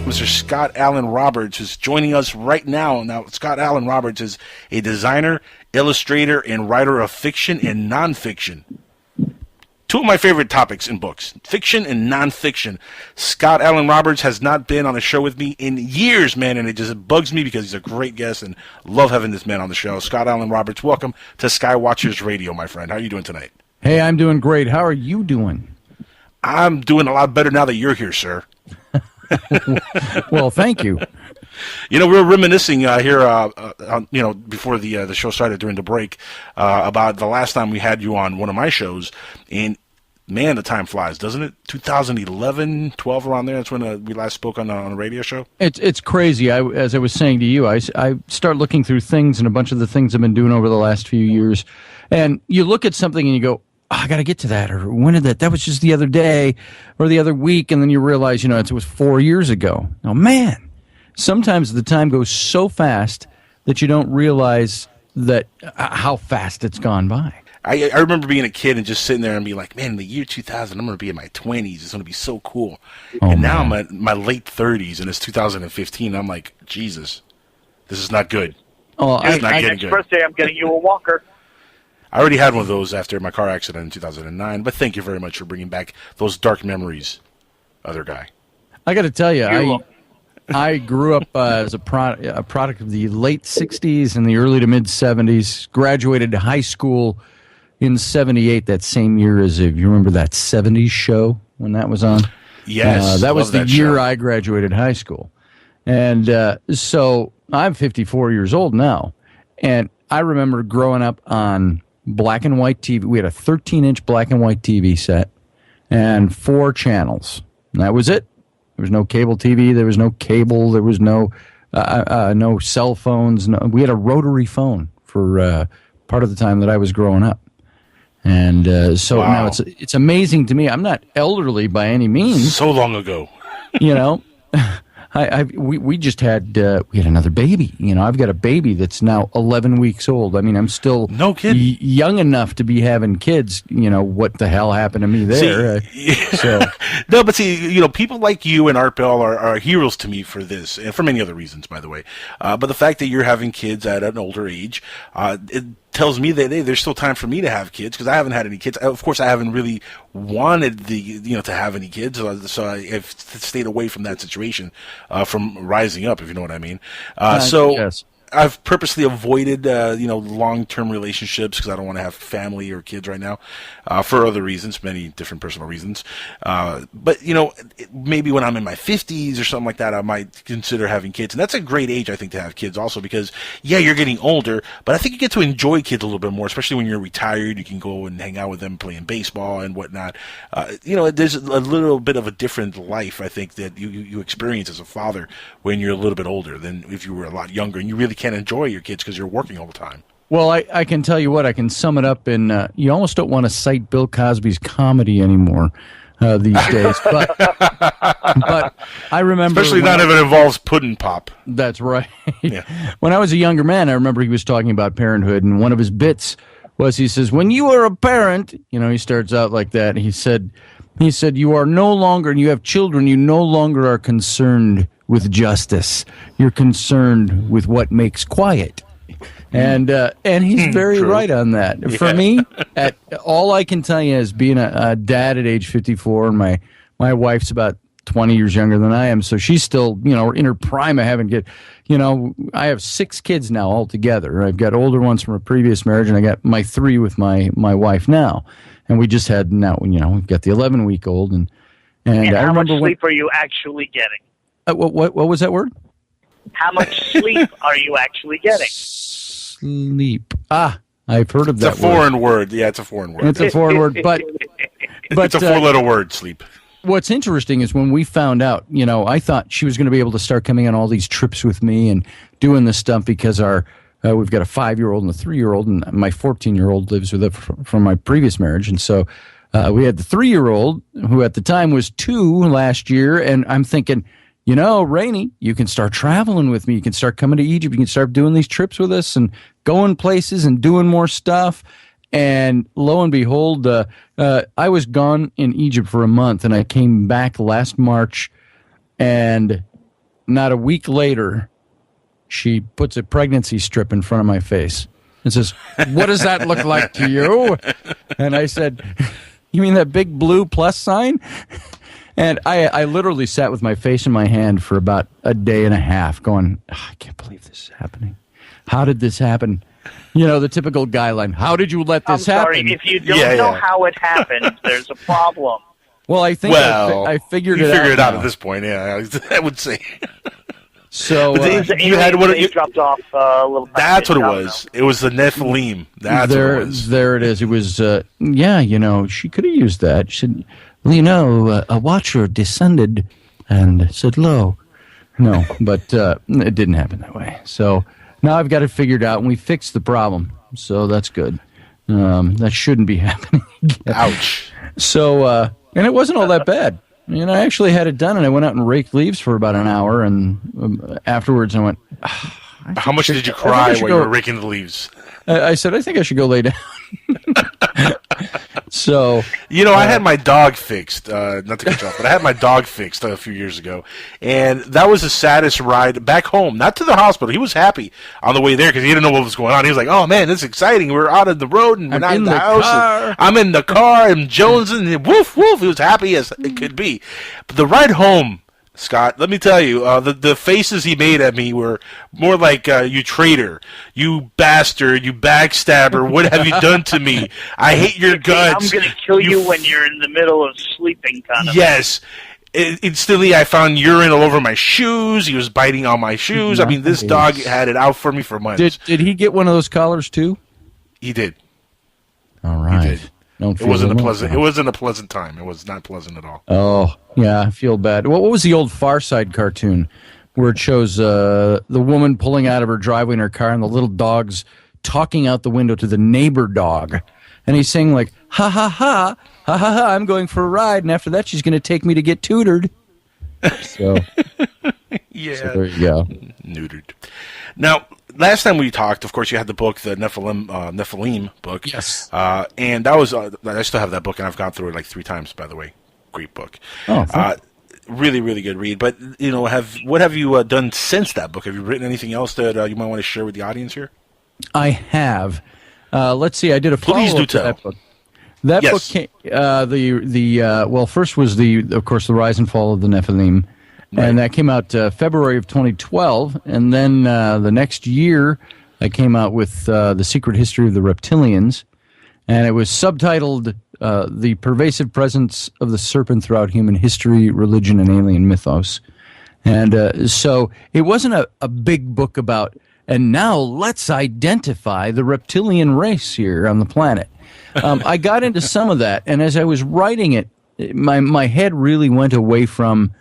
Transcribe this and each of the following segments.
Mr. Scott Allen Roberts is joining us right now. Now, Scott Allen Roberts is a designer, illustrator, and writer of fiction and nonfiction. Two of my favorite topics in books, fiction and nonfiction. Scott Allen Roberts has not been on a show with me in years, man, and it just bugs me because he's a great guest and love having this man on the show. Scott Allen Roberts, welcome to Skywatchers Radio, my friend. How are you doing tonight? Hey, I'm doing great. How are you doing? I'm doing a lot better now that you're here, sir. Well, thank you. You know, we were reminiscing here, before the show started during the break about the last time we had you on one of my shows, and man, the time flies, doesn't it? 2011, 12, around there. That's when we last spoke on a radio show. It's crazy. As I was saying to you, I start looking through things and a bunch of the things I've been doing over the last few years, and you look at something and you go, oh, I got to get to that, or when did that? That was just the other day or the other week, and then you realize, it was 4 years ago. Oh man. Sometimes the time goes so fast that you don't realize that how fast it's gone by. I remember being a kid and just sitting there and being like, man, in the year 2000, I'm going to be in my 20s. It's going to be so cool. And now I'm at my late 30s, and it's 2015. And I'm like, Jesus, this is not good. Oh, next birthday, I'm getting you a walker. I already had one of those after my car accident in 2009, but thank you very much for bringing back those dark memories, other guy. I got to tell you, I grew up as a product of the late 60s and the early to mid 70s, graduated high school in 78, that same year as, if you remember that 70s show when that was on? Yes. That was the year show. I graduated high school. And so I'm 54 years old now, and I remember growing up on black and white TV. We had a 13-inch black and white TV set and 4 channels. And that was it. There was no cable TV. There was no cable. There was no cell phones. No, we had a rotary phone for part of the time that I was growing up. And so wow. Now it's amazing to me. I'm not elderly by any means. So long ago. We just had we had another baby. I've got a baby that's now 11 weeks old. I mean, I'm still no kid young enough to be having kids. What the hell happened to me there? No, but see, people like you and Art Bell are heroes to me for this, and for many other reasons, by the way. But the fact that you're having kids at an older age, it tells me that, hey, there's still time for me to have kids, because I haven't had any kids. Of course, I haven't really wanted to have any kids, so I've stayed away from that situation, from rising up, if you know what I mean. Yes. I've purposely avoided, long-term relationships because I don't want to have family or kids right now, for other reasons, many different personal reasons. But maybe when I'm in my 50s or something like that, I might consider having kids. And that's a great age, I think, to have kids also because, yeah, you're getting older, but I think you get to enjoy kids a little bit more, especially when you're retired. You can go and hang out with them playing baseball and whatnot. There's a little bit of a different life, I think, that you experience as a father when you're a little bit older than if you were a lot younger, and you really can't enjoy your kids because you're working all the time. Well, I can tell you what, I can sum it up in you almost don't want to cite Bill Cosby's comedy anymore these days. But I remember... Especially not if it involves pudding pop. That's right. Yeah. When I was a younger man, I remember he was talking about parenthood, and one of his bits was, he says, when you are a parent, he starts out like that, he said, you are no longer, and you have children, you no longer are concerned with justice. You're concerned with what makes quiet. And he's very True. right on that. Yeah. For me, all I can tell you is being a dad at age 54, and my wife's about 20 years younger than I am, so she's still, in her prime of having kids. I have 6 kids now altogether. I've got older ones from a previous marriage, and I got my 3 with my wife now. And we just had now, we've got the 11-week-old, and I how much remember sleep are you actually getting? What was that word? How much sleep are you actually getting? Sleep. I've heard of that. It's a foreign word. Yeah, it's a foreign word. It's a foreign word, but it's a 4-letter word, sleep. What's interesting is when we found out, I thought she was going to be able to start coming on all these trips with me and doing this stuff because we've got a 5-year-old and a 3-year-old, and my 14-year-old lives with it from my previous marriage, and so we had the 3-year-old who at the time was 2 last year, and I'm thinking, Rainey, you can start traveling with me. You can start coming to Egypt. You can start doing these trips with us and going places and doing more stuff. And lo and behold, I was gone in Egypt for a month, and I came back last March, and not a week later, she puts a pregnancy strip in front of my face and says, "What does that look like to you?" And I said, "You mean that big blue plus sign?" And I literally sat with my face in my hand for about a day and a half going, I can't believe this is happening. How did this happen? You know, the typical guy line, how did you let this happen? I'm sorry, if you don't know how it happened, there's a problem. Well, I think I figured it out. You figured it out at this point, yeah, I would say. So you had what you dropped off a little. That's what it was. It was the Nephilim. That's what it was. There it is. It was. She could have used that. She said, a watcher descended and said, "Lo." No, but it didn't happen that way. So now I've got it figured out, and we fixed the problem. So that's good. That shouldn't be happening again. Ouch. So, and it wasn't all that bad. I actually had it done, and I went out and raked leaves for about an hour, and afterwards I went, how much did you cry while you were raking the leaves? I said, I think I should go lay down. So, I had my dog fixed, not to cut you off, but I had my dog fixed a few years ago, and that was the saddest ride back home, not to the hospital. He was happy on the way there because he didn't know what was going on. He was like, "Oh man, this is exciting. We're out of the road and we're not in the house. I'm in the car and Jonesing and woof woof." He was happy as it could be. But the ride home, Scott, let me tell you, the faces he made at me were more like, "You traitor, you bastard, you backstabber, what have you done to me? I hate your guts. I'm going to kill you when you're in the middle of sleeping," kind of. Yes. Instantly, I found urine all over my shoes. He was biting on my shoes. I mean, this dog had it out for me for months. Did he get one of those collars, too? He did. All right. He did. It wasn't a pleasant time. It was not pleasant at all. Oh, yeah, I feel bad. What was the old Far Side cartoon where it shows the woman pulling out of her driveway in her car and the little dog's talking out the window to the neighbor dog? And he's saying like, "Ha, ha, ha, ha, ha, ha, I'm going for a ride, and after that she's going to take me to get tutored." So, yeah. So there you go. Neutered. Now, last time we talked, of course, you had the book, the Nephilim book. Yes. And that was, I still have that book, and I've gone through it like 3 times, by the way. Great book. Oh, really, really good read. But, what have you done since that book? Have you written anything else that you might want to share with the audience here? I have. Let's see. I did a follow-up to that book. That book came, first was of course, the Rise and Fall of the Nephilim. Right. And that came out February of 2012. And then the next year, I came out with The Secret History of the Reptilians. And it was subtitled The Pervasive Presence of the Serpent Throughout Human History, Religion, and Alien Mythos. And so it wasn't a big book about, and now let's identify the reptilian race here on the planet. I got into some of that. And as I was writing it, my head really went away from...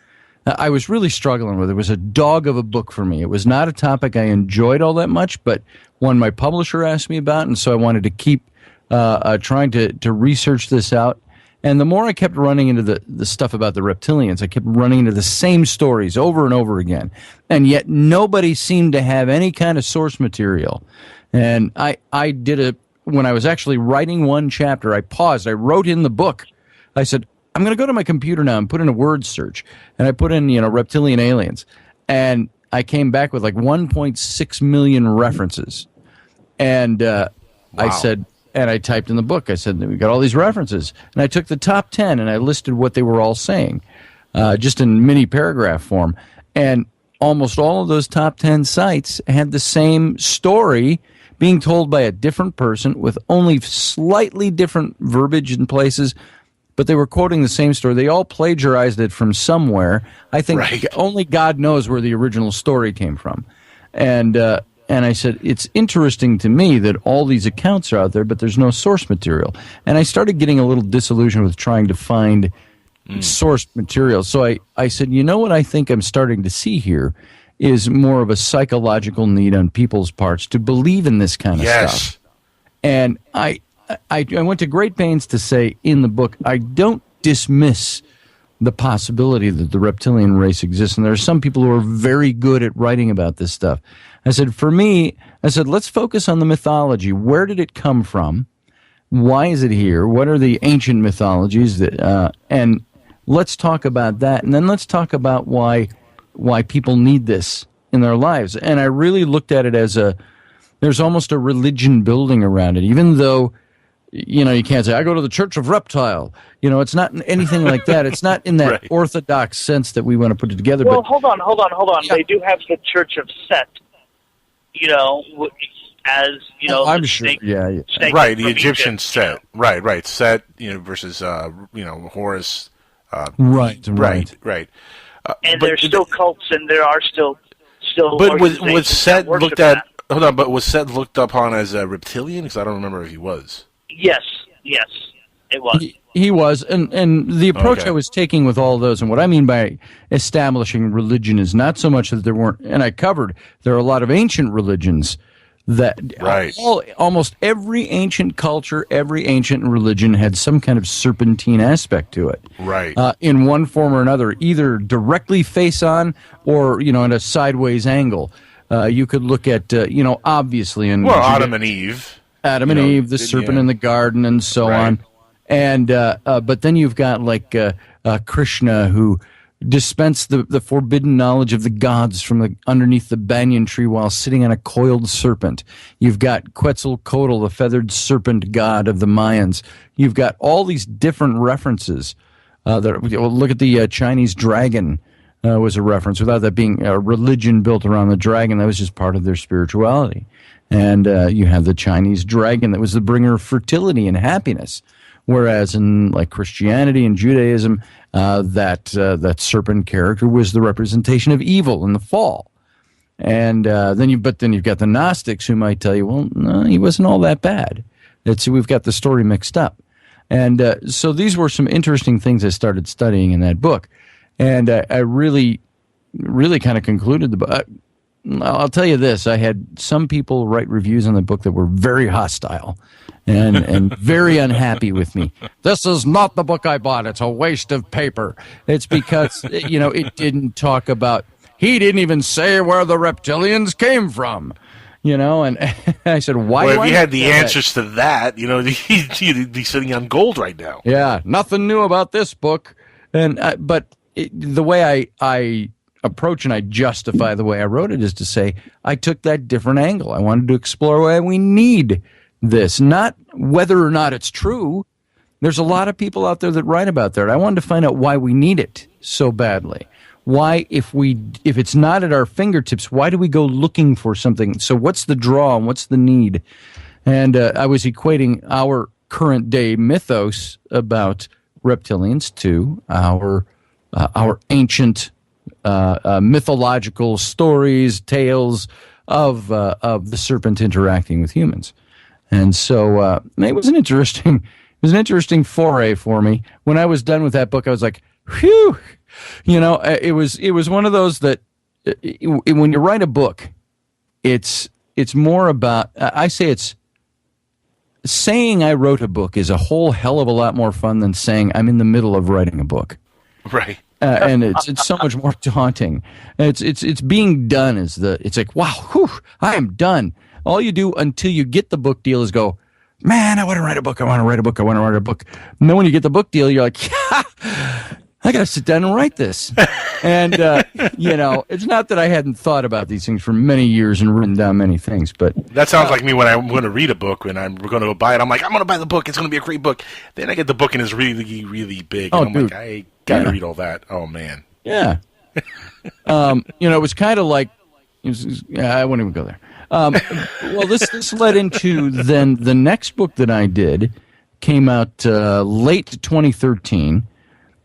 I was really struggling with it. It was a dog of a book for me. It was not a topic I enjoyed all that much, but one my publisher asked me about, and so I wanted to keep trying to research this out. And the more I kept running into the stuff about the reptilians, I kept running into the same stories over and over again. And yet nobody seemed to have any kind of source material. And I did when I was actually writing one chapter, I paused. I wrote in the book. I said, I'm going to go to my computer now and put in a word search. And I put in, reptilian aliens. And I came back with like 1.6 million references. And wow. I said, and I typed in the book, I said, we got all these references. And I took the top 10 and I listed what they were all saying, just in mini paragraph form. And almost all of those top 10 sites had the same story being told by a different person with only slightly different verbiage in places. But they were quoting the same story. They all plagiarized it from somewhere. I think only God knows where the original story came from. And I said, it's interesting to me that all these accounts are out there, but there's no source material. And I started getting a little disillusioned with trying to find source material. So I said, what I think I'm starting to see here is more of a psychological need on people's parts to believe in this kind of stuff. And I went to great pains to say in the book, I don't dismiss the possibility that the reptilian race exists. And there are some people who are very good at writing about this stuff. I said, for me, let's focus on the mythology. Where did it come from? Why is it here? What are the ancient mythologies? And let's talk about that. And then let's talk about why why people need this in their lives. And I really looked at it as there's almost a religion building around it, even though, you can't say, I go to the Church of Reptile. It's not anything like that. It's not in that Right. orthodox sense that we want to put it together. Well, but hold on. Yeah. They do have the Church of Set, as, I'm the sure. snake- Yeah. snake Right, the from Egyptian Egypt, Set. Right. Set, versus, Horus. Right. And But there's still cults, and there are still But was organizations Set that worship looked at? that. Hold on, but was Set looked upon as a reptilian? Because I don't remember if he was. Yes, it was. He was, and the approach Okay. I was taking with all those, and what I mean by establishing religion is not so much that there weren't, and I covered, there are a lot of ancient religions that Right. almost every ancient culture, every ancient religion had some kind of serpentine aspect to it. Right. In one form or another, either directly face on or, at a sideways angle. You could look at, obviously in Adam and Eve. Adam and Eve, the serpent in the garden, and so Right. on. And but then you've got like Krishna, who dispensed the forbidden knowledge of the gods from underneath the banyan tree while sitting on a coiled serpent. You've got Quetzalcoatl, the feathered serpent god of the Mayans. You've got all these different references. Look at the Chinese dragon. Was a reference, without that being a religion built around the dragon. That was just part of their spirituality. And you have the Chinese dragon that was the bringer of fertility and happiness. Whereas in like Christianity and Judaism, that serpent character was the representation of evil and the fall. And then you've got the Gnostics who might tell you, well, no, he wasn't all that bad. We've got the story mixed up. And so these were some interesting things I started studying in that book. And I really, really kind of concluded the book. I'll tell you this. I had some people write reviews on the book that were very hostile and very unhappy with me. This is not the book I bought. It's a waste of paper. It's because, it didn't talk about, he didn't even say where the reptilians came from. And I said, why? Well, do if I you had the know that? answers to that, you'd be sitting on gold right now. Yeah, nothing new about this book. And the way I approach and I justify the way I wrote it is to say I took that different angle. I wanted to explore why we need this, not whether or not it's true. There's a lot of people out there that write about that. I wanted to find out why we need it so badly. Why, if it's not at our fingertips, why do we go looking for something? So what's the draw and what's the need? And I was equating our current day mythos about reptilians to our ancient mythological stories, tales of the serpent interacting with humans. And so it was an interesting foray for me. When I was done with that book, I was like, whew. It was one of those that when you write a book, it's more about, I say it's saying I wrote a book is a whole hell of a lot more fun than saying I'm in the middle of writing a book. Right. And it's so much more daunting. It's being done it's like, wow, whew, I am done. All you do until you get the book deal is go, man, I want to write a book. I want to write a book. I want to write a book. And then when you get the book deal, you're like, yeah, I got to sit down and write this. And, it's not that I hadn't thought about these things for many years and written down many things, but That sounds like me when I'm going to read a book, when I'm going to go buy it. I'm like, I'm going to buy the book. It's going to be a great book. Then I get the book and it's really, really big. Oh, And I'm dude. like, I got to Yeah. read all that. Oh, man. yeah. It was kind of like, I won't even go there. Well, this led into then the next book that I did came out late 2013,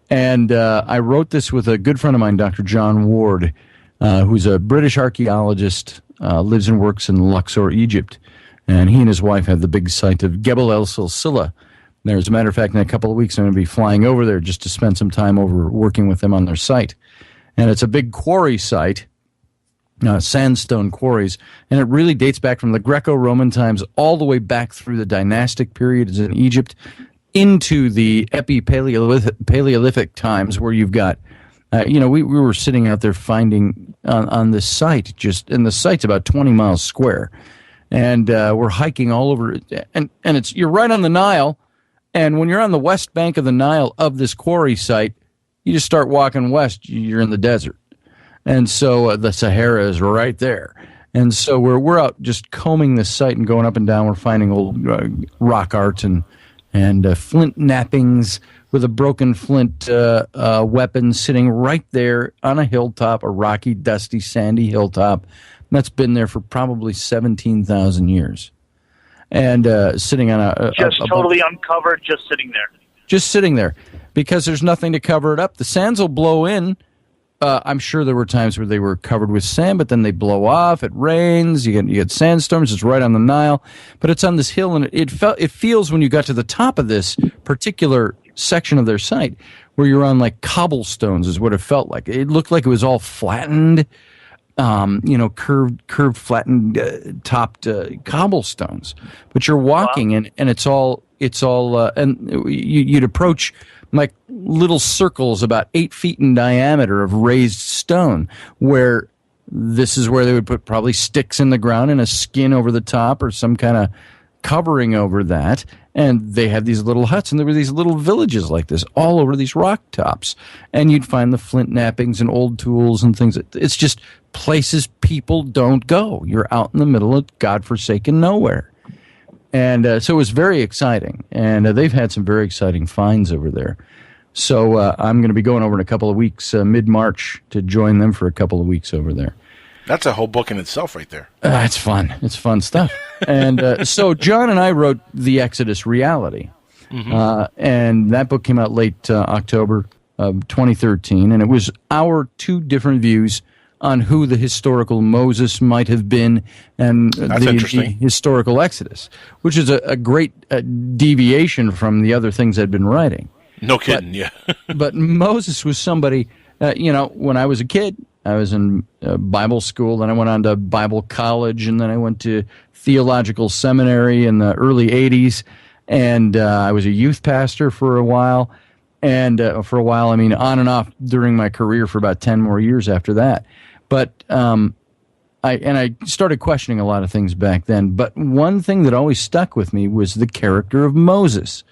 and I wrote this with a good friend of mine, Dr. John Ward, who's a British archaeologist, lives and works in Luxor, Egypt, and he and his wife have the big site of Gebel El Silsila. There, as a matter of fact, in a couple of weeks, I'm going to be flying over there just to spend some time over working with them on their site. And it's a big quarry site, sandstone quarries, and it really dates back from the Greco-Roman times all the way back through the dynastic periods in Egypt into the Paleolithic times, where you've got, we were sitting out there finding on this site, and the site's about 20 miles square, and we're hiking all over it, and you're right on the Nile. And when you're on the west bank of the Nile of this quarry site, you just start walking west, you're in the desert. And so the Sahara is right there. And so we're out just combing this site and going up and down. We're finding old rock art and flint nappings with a broken flint weapon sitting right there on a hilltop, a rocky, dusty, sandy hilltop. That's been there for probably 17,000 years. And sitting on a totally uncovered, just sitting there. Just sitting there, because there's nothing to cover it up. The sands will blow in. I'm sure there were times where they were covered with sand, but then they blow off. It rains. You get sandstorms. It's right on the Nile, but it's on this hill, and it feels when you got to the top of this particular section of their site where you're on like cobblestones is what it felt like. It looked like it was all flattened, curved, flattened, topped cobblestones. But you're walking, and it's all, and you'd approach like little circles about 8 feet in diameter of raised stone, where this is where they would put probably sticks in the ground and a skin over the top or some kind of covering over that. And they had these little huts, and there were these little villages like this all over these rock tops. And you'd find the flint nappings and old tools and things. It's just places people don't go. You're out in the middle of godforsaken nowhere. And so it was very exciting. And they've had some very exciting finds over there. So I'm going to be going over in a couple of weeks, mid-March, to join them for a couple of weeks over there. That's a whole book in itself right there. It's fun. It's fun stuff. And so John and I wrote The Exodus Reality. And that book came out late October of 2013. And it was our two different views on who the historical Moses might have been and the historical Exodus, which is a great deviation from the other things I'd been writing. No kidding, yeah. But Moses was somebody, when I was a kid, I was in Bible school, then I went on to Bible college, and then I went to theological seminary in the early 80s, and I was a youth pastor for a while, and I mean on and off during my career for about 10 more years after that. But I started questioning a lot of things back then. But one thing that always stuck with me was the character of Moses.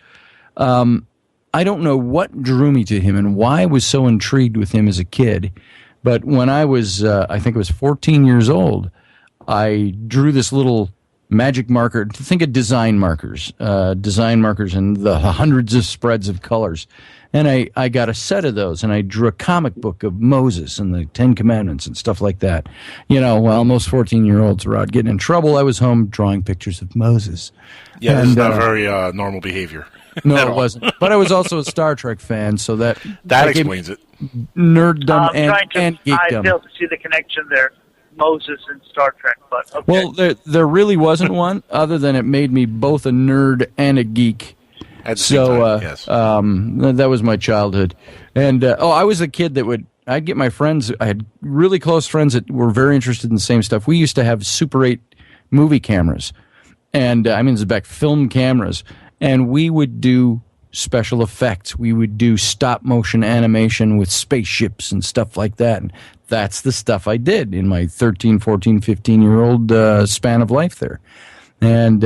I don't know what drew me to him and why I was so intrigued with him as a kid. But when I was, I think it was 14 years old, I drew this little magic marker. Think of design markers and the hundreds of spreads of colors. And I got a set of those, and I drew a comic book of Moses and the Ten Commandments and stuff like that. While most 14-year-olds were out getting in trouble, I was home drawing pictures of Moses. Yeah, this is not very normal behavior. No, it wasn't. But I was also a Star Trek fan, so that explains it. Nerddom and geekdom. I failed to see the connection there, Moses and Star Trek. But okay. Well, there really wasn't one, other than it made me both a nerd and a geek. At the same time, yes. That was my childhood. And I was a kid that I'd get my friends. I had really close friends that were very interested in the same stuff. We used to have Super 8 movie cameras, and this is back film cameras, and we would do special effects. We would do stop motion animation with spaceships and stuff like that. And that's the stuff I did in my 13, 14, 15-year-old span of life there. And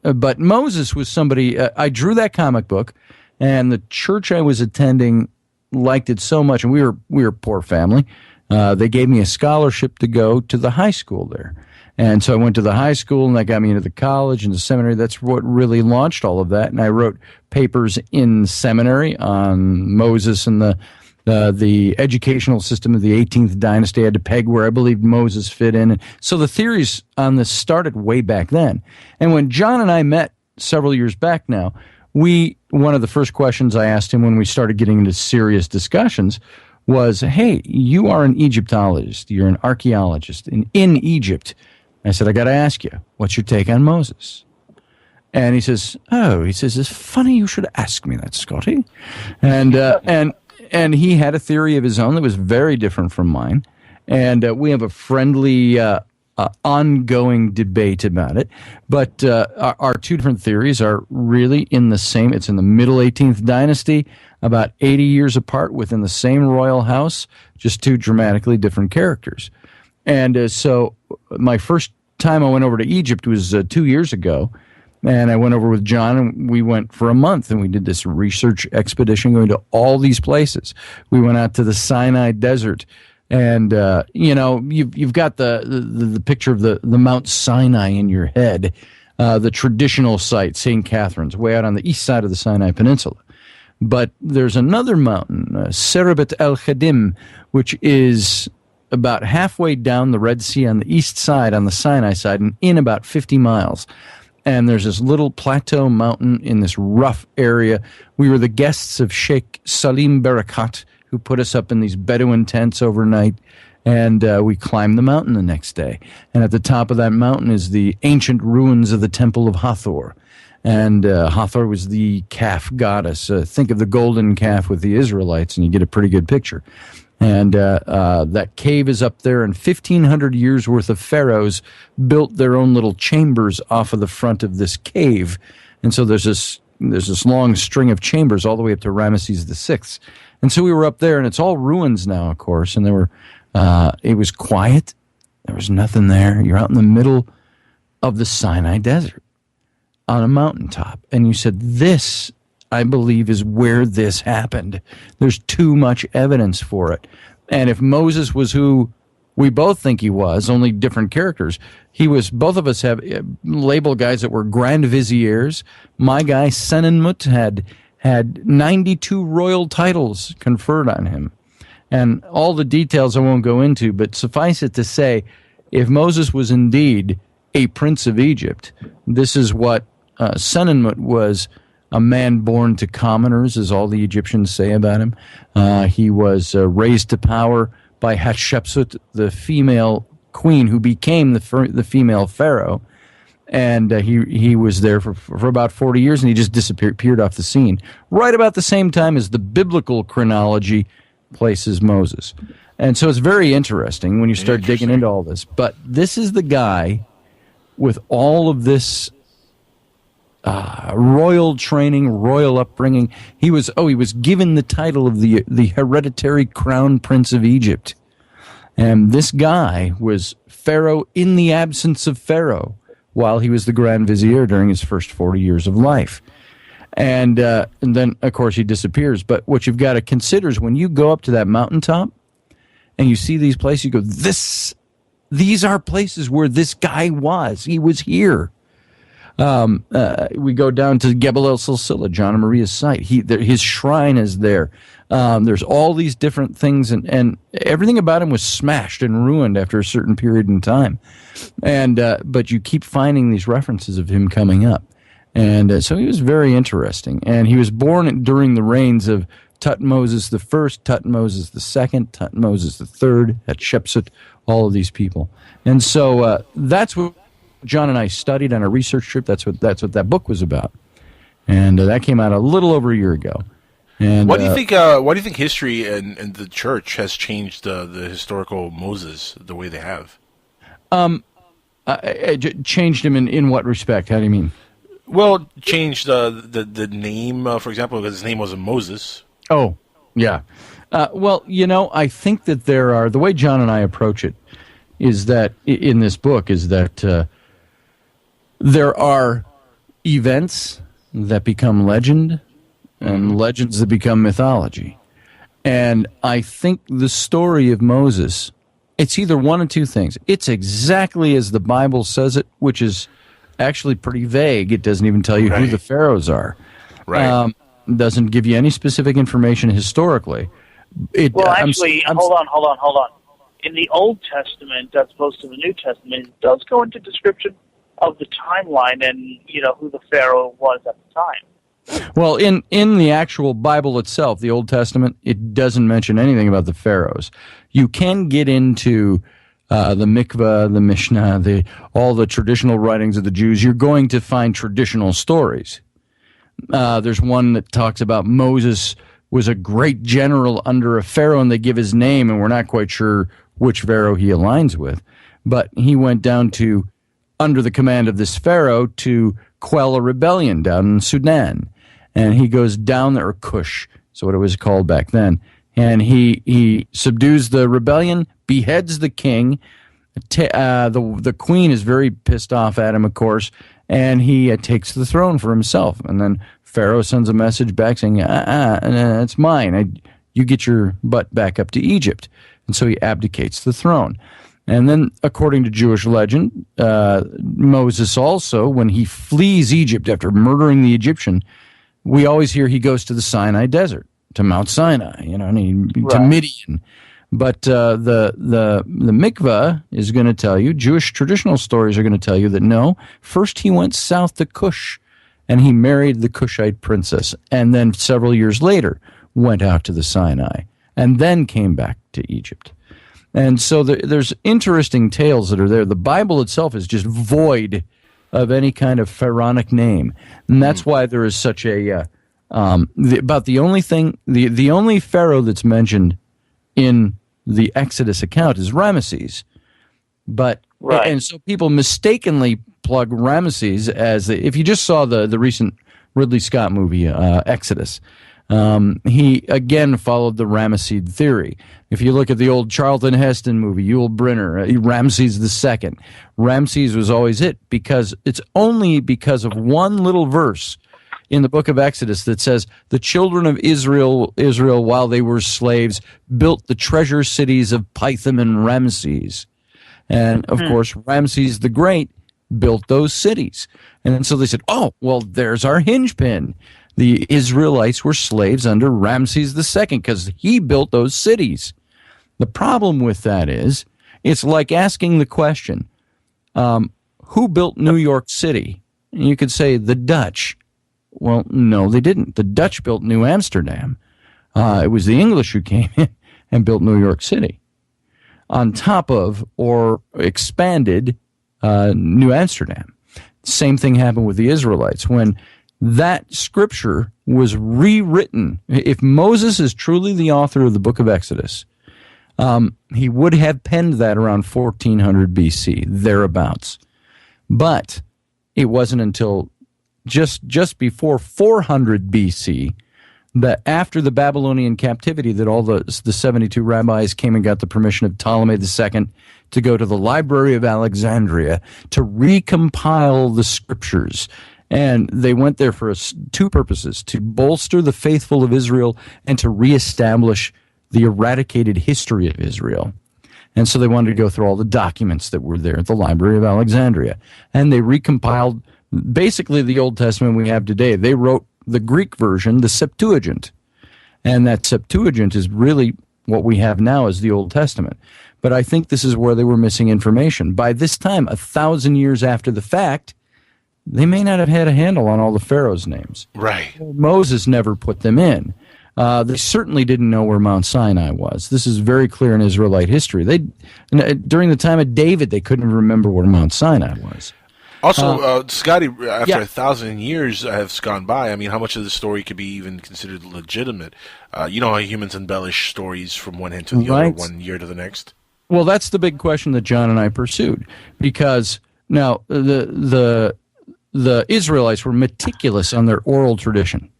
but Moses was somebody. I drew that comic book, and the church I was attending liked it so much, and we were a poor family. They gave me a scholarship to go to the high school there, and so I went to the high school, and that got me into the college and the seminary. That's what really launched all of that. And I wrote papers in seminary on Moses and the educational system of the 18th dynasty. I had to peg where I believed Moses fit in. And so the theories on this started way back then. And when John and I met several years back now, one of the first questions I asked him when we started getting into serious discussions was, hey, you are an Egyptologist. You're an archaeologist in Egypt. I said, I got to ask you, what's your take on Moses? And he says, it's funny you should ask me that, Scotty. And he had a theory of his own that was very different from mine. And we have a friendly, ongoing debate about it. But our two different theories are really in the same. It's in the middle 18th dynasty, about 80 years apart within the same royal house, just two dramatically different characters. And so my first time I went over to Egypt was 2 years ago. And I went over with John, and we went for a month, and we did this research expedition going to all these places. We went out to the Sinai Desert, And you've got the picture of the Mount Sinai in your head, the traditional site, St. Catherine's, way out on the east side of the Sinai Peninsula. But there's another mountain, Serabet el Khadim, which is about halfway down the Red Sea on the east side, on the Sinai side, and in about 50 miles. And there's this little plateau mountain in this rough area. We were the guests of Sheikh Salim Barakat, who put us up in these Bedouin tents overnight, and we climbed the mountain the next day. And at the top of that mountain is the ancient ruins of the Temple of Hathor. And Hathor was the calf goddess. Think of the golden calf with the Israelites, and you get a pretty good picture. And that cave is up there, and 1,500 years' worth of pharaohs built their own little chambers off of the front of this cave. And so there's this long string of chambers all the way up to Ramesses VI. And so we were up there, and it's all ruins now, of course. And it was quiet. There was nothing there. You're out in the middle of the Sinai Desert on a mountaintop. And you said, this, I believe, is where this happened. There's too much evidence for it. And if Moses was who we both think he was, only different characters, both of us have labeled guys that were grand viziers. My guy, Senenmut, had 92 royal titles conferred on him. And all the details I won't go into, but suffice it to say, if Moses was indeed a prince of Egypt, this is what Senenmut was: a man born to commoners, as all the Egyptians say about him. He was raised to power by Hatshepsut, the female queen who became the female pharaoh. And he was there for about 40 years, and he just disappeared off the scene, right about the same time as the biblical chronology places Moses. And so it's very interesting when you start digging into all this. But this is the guy with all of this royal training, royal upbringing. He was given the title of the hereditary crown prince of Egypt. And this guy was Pharaoh in the absence of Pharaoh, while he was the Grand Vizier during his first 40 years of life. And then, of course, he disappears. But what you've got to consider is when you go up to that mountaintop and you see these places, you go, these are places where this guy was. He was here. We go down to Gebel El Silsila, John and Maria's site. His shrine is there. There's all these different things, and everything about him was smashed and ruined after a certain period in time. And but you keep finding these references of him coming up. And so he was very interesting. And he was born during the reigns of Tutmosis I, Tutmosis II, Tutmosis III, Hatshepsut, all of these people. And so that's what John and I studied on a research trip. That's what that book was about. And that came out a little over a year ago. And why do you think history and the church has changed the historical Moses the way they have? Changed him in what respect? How do you mean? Well, changed the name, for example, because his name wasn't Moses. Oh, yeah. Well, I think that the way John and I approach it is that in this book is that there are events that become legend and legends that become mythology. And I think the story of Moses, it's either one of two things. It's exactly as the Bible says it, which is actually pretty vague. It doesn't even tell you who the pharaohs are. Right. Doesn't give you any specific information historically. Hold on. In the Old Testament, as opposed to the New Testament, it does go into description of the timeline and, who the pharaoh was at the time. Well, in the actual Bible itself, the Old Testament, it doesn't mention anything about the pharaohs. You can get into the Mikvah, the Mishnah, all the traditional writings of the Jews. You're going to find traditional stories. There's one that talks about Moses was a great general under a pharaoh, and they give his name, and we're not quite sure which pharaoh he aligns with. But he went down to, under the command of this pharaoh, to quell a rebellion down in Sudan. And he goes down there, or Cush, so what it was called back then. And he subdues the rebellion, beheads the king. The queen is very pissed off at him, of course, and he takes the throne for himself. And then Pharaoh sends a message back saying, it's mine. you get your butt back up to Egypt. And so he abdicates the throne. And then, according to Jewish legend, Moses also, when he flees Egypt after murdering the Egyptian, we always hear he goes to the Sinai desert, to Mount Sinai, to Midian. But the mikvah is going to tell you, Jewish traditional stories are going to tell you that no, first he went south to Cush, and he married the Cushite princess, and then several years later went out to the Sinai, and then came back to Egypt. And so there's interesting tales that are there. The Bible itself is just void of any kind of pharaonic name, and that's why there is such a the only pharaoh that's mentioned in the Exodus account is Ramesses, and so people mistakenly plug Ramesses as if you just saw the recent Ridley Scott movie Exodus. He again followed the Ramesside theory. If you look at the old Charlton Heston movie, Yul Brynner, Ramses II, Ramses was always it, because it's only because of one little verse in the book of Exodus that says the children of Israel, while they were slaves, built the treasure cities of Pithom and Ramses. And, of course, Ramses the Great built those cities. And so they said, oh, well, there's our hinge pin. The Israelites were slaves under Ramses II because he built those cities. The problem with that is it's like asking the question, who built New York City? And you could say the Dutch. Well, no, they didn't. The Dutch built New Amsterdam. It was the English who came in and built New York City on top of or expanded New Amsterdam. Same thing happened with the Israelites. When that scripture was rewritten, if Moses is truly the author of the book of Exodus, he would have penned that around 1400 BC, thereabouts. But it wasn't until just before 400 BC, that after the Babylonian captivity, that all the 72 rabbis came and got the permission of Ptolemy II to go to the Library of Alexandria to recompile the scriptures. And they went there for two purposes: to bolster the faithful of Israel and to reestablish the eradicated history of Israel. And so they wanted to go through all the documents that were there at the Library of Alexandria. And they recompiled basically the Old Testament we have today. They wrote the Greek version, the Septuagint. And that Septuagint is really what we have now as the Old Testament. But I think this is where they were missing information. By this time, 1,000 years after the fact, they may not have had a handle on all the pharaohs' names. Right. Moses never put them in. They certainly didn't know where Mount Sinai was. This is very clear in Israelite history. During the time of David, they couldn't remember where Mount Sinai was. Also, Scotty, after 1,000 years have gone by, I mean, how much of the story could be even considered legitimate? You know how humans embellish stories from one end to the other, one year to the next? Well, that's the big question that John and I pursued, because now the Israelites were meticulous on their oral tradition.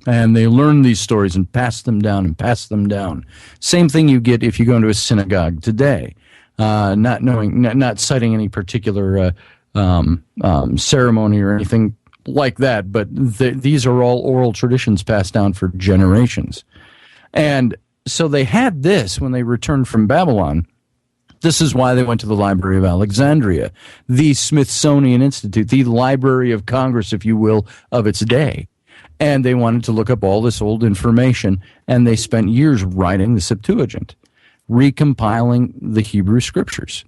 And they learned these stories and passed them down and passed them down. Same thing you get if you go into a synagogue today, not citing any particular ceremony or anything like that, but these are all oral traditions passed down for generations. And so they had this when they returned from Babylon. This is why they went to the Library of Alexandria, the Smithsonian Institute, the Library of Congress, if you will, of its day. And they wanted to look up all this old information, and they spent years writing the Septuagint, recompiling the Hebrew scriptures.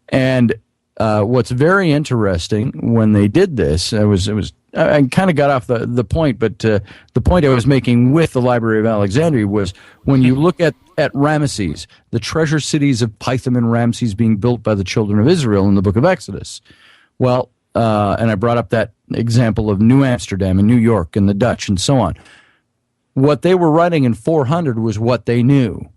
And what's very interesting when they did this, I kind of got off the point, but the point I was making with the Library of Alexandria was when you look at Ramesses, the treasure cities of Pithom and Ramses being built by the children of Israel in the book of Exodus. Well, and I brought up that example of New Amsterdam and New York and the Dutch and so on. What they were writing in 400 was what they knew.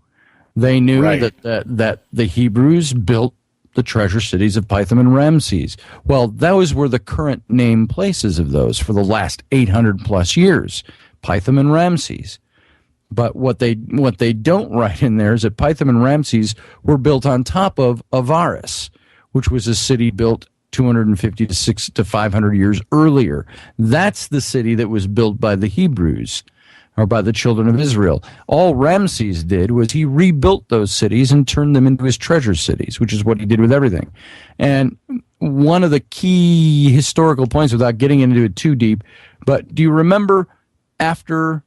They knew that the Hebrews built the treasure cities of Pithom and Ramses. Well, those were the current name places of those for the last 800 plus years, Pithom and Ramses. But what they don't write in there is that Pithom and Ramses were built on top of Avaris, which was a city built 250 to 500 years earlier. That's the city that was built by the Hebrews. or by the children of Israel. All Ramses did was he rebuilt those cities and turned them into his treasure cities, which is what he did with everything. And one of the key historical points, without getting into it too deep, but do you remember after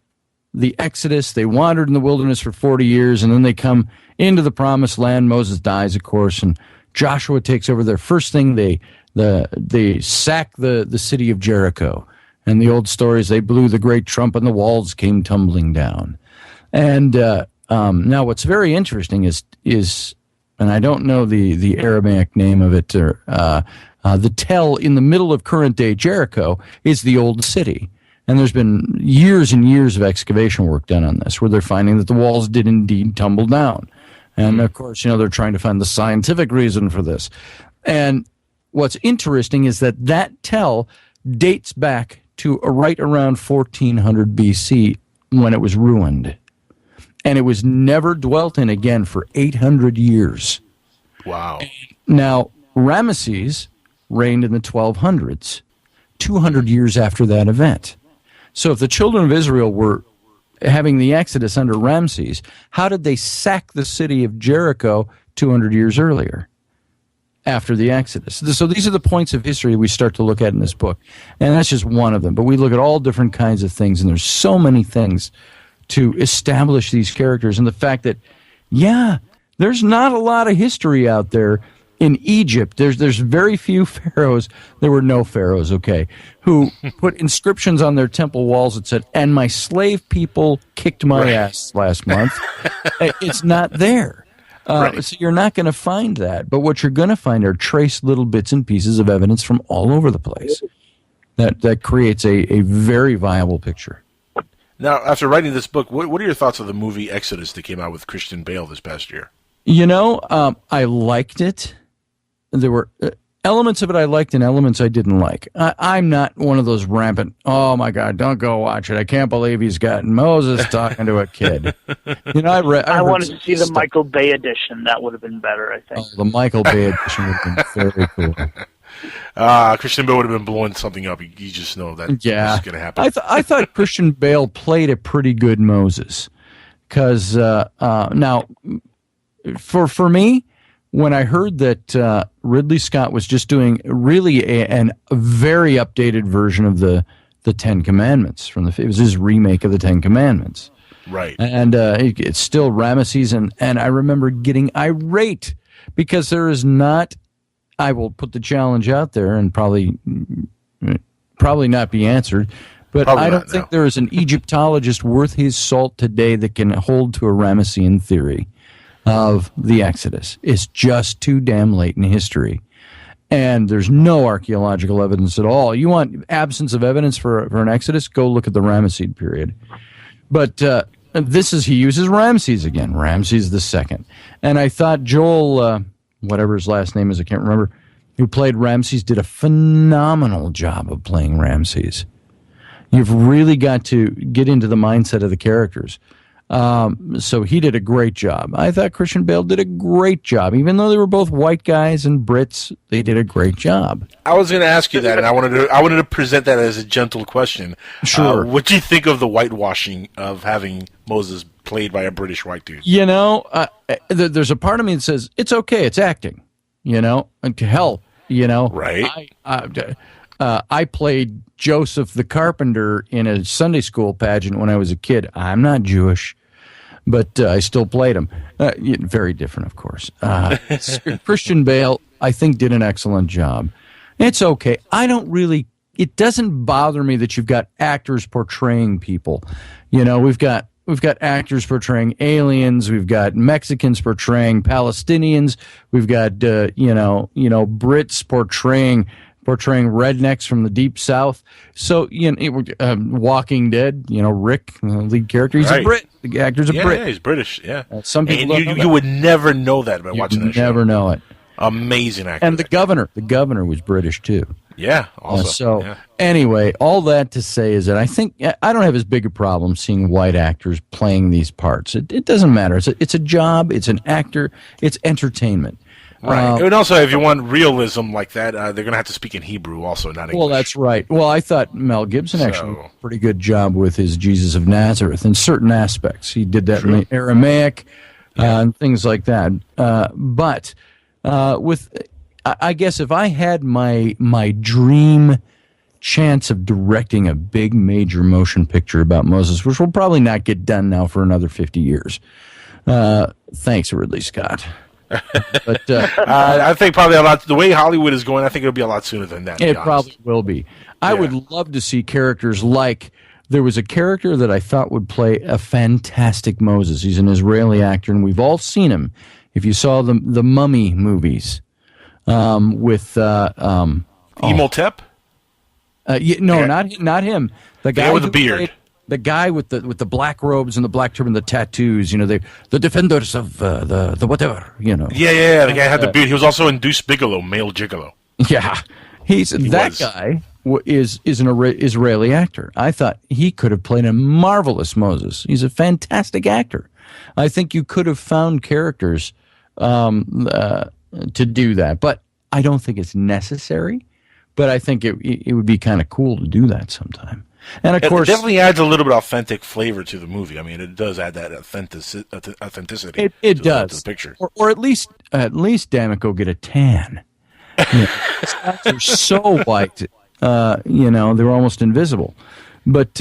the Exodus, they wandered in the wilderness for 40 years, and then they come into the promised land. Moses dies, of course, and Joshua takes over. Their first thing, they sack the city of Jericho. And the old stories, they blew the great trumpet and the walls came tumbling down. And now what's very interesting is, and I don't know the Aramaic name of it, or the Tell in the middle of current-day Jericho is the old city. And there's been years and years of excavation work done on this, where they're finding that the walls did indeed tumble down. And, of course, they're trying to find the scientific reason for this. And what's interesting is that Tell dates back to right around 1400 BC when it was ruined. And it was never dwelt in again for 800 years. Wow. Now, Ramesses reigned in the 1200s, 200 years after that event. So if the children of Israel were having the Exodus under Ramses, how did they sack the city of Jericho 200 years earlier after the Exodus? So these are the points of history we start to look at in this book. And that's just one of them. But we look at all different kinds of things, and there's so many things to establish these characters. And the fact that, there's not a lot of history out there in Egypt. There's very few pharaohs. There were no pharaohs, okay, who put inscriptions on their temple walls that said, "And my slave people kicked my ass last month." It's not there. So you're not going to find that. But what you're going to find are trace little bits and pieces of evidence from all over the place. That creates a very viable picture. Now, after writing this book, what are your thoughts of the movie Exodus that came out with Christian Bale this past year? I liked it. There were elements of it I liked and elements I didn't like. I'm not one of those rampant, oh my God, don't go watch it. I can't believe he's got Moses talking to a kid. I wanted to see the Michael Bay edition. That would have been better, I think. The Michael Bay edition would have been very cool. Christian Bale would have been blowing something up. You just know that this is going to happen. I thought Christian Bale played a pretty good Moses. Because now, for me, when I heard that Ridley Scott was just doing really a very updated version of the Ten Commandments it was his remake of the Ten Commandments, right? And it's still Ramesses, and I remember getting irate because there is not. I will put the challenge out there and probably not be answered, but I don't think there is an Egyptologist worth his salt today that can hold to a Ramessian theory of the Exodus. It's just too damn late in history. And there's no archaeological evidence at all. You want absence of evidence for an Exodus? Go look at the Ramesside period. But he uses Ramses again, Ramses II. And I thought Joel, whatever his last name is, I can't remember, who played Ramses, did a phenomenal job of playing Ramses. You've really got to get into the mindset of the characters. So he did a great job. I thought Christian Bale did a great job. Even though they were both white guys and Brits, they did a great job. I was going to ask you that, and I wanted to present that as a gentle question. Sure. What do you think of the whitewashing of having Moses played by a British white dude? There's a part of me that says, it's okay, it's acting. And to hell, Right. I played Joseph the Carpenter in a Sunday school pageant when I was a kid. I'm not Jewish, but I still played him. Very different, of course. Christian Bale, I think, did an excellent job. It's okay. It doesn't bother me that you've got actors portraying people. We've got actors portraying aliens. We've got Mexicans portraying Palestinians. We've got Brits portraying rednecks from the deep south. So Walking Dead, Rick, lead character, he's a Brit. The actor's a Brit. Yeah, he's British. Yeah. Some people you would never know that by watching that show. Never know it. Amazing actor. And the governor was British too. Yeah. Also. Anyway, all that to say is that I think I don't have as big a problem seeing white actors playing these parts. It doesn't matter. It's a job. It's an actor. It's entertainment. Right. And also, if you want realism like that, they're going to have to speak in Hebrew also, not English. Well, that's right. Well, I thought Mel Gibson actually did a pretty good job with his Jesus of Nazareth in certain aspects. He did that in the Aramaic and things like that. But I guess if I had my dream chance of directing a big major motion picture about Moses, which will probably not get done now for another 50 years. Thanks, Ridley Scott. But I think probably a lot. The way Hollywood is going, I think it'll be a lot sooner than that. It probably will be. I would love to see characters like there was a character that I thought would play a fantastic Moses. He's an Israeli actor, and we've all seen him. If you saw the Mummy movies with Imhotep. Not him. The guy with the beard. The guy with the black robes and the black turban, the tattoos, the defenders of the whatever, Yeah, the guy had the beard. He was also in Deuce Bigelow, Male Gigolo. Yeah, guy is an Israeli actor. I thought he could have played a marvelous Moses. He's a fantastic actor. I think you could have found characters to do that, but I don't think it's necessary. But I think it would be kind of cool to do that sometime. And of course, it definitely adds a little bit of authentic flavor to the movie. I mean, it does add that authenticity. It does. To the picture, or at least, damn it, go get a tan. These guys are so white, they're almost invisible. But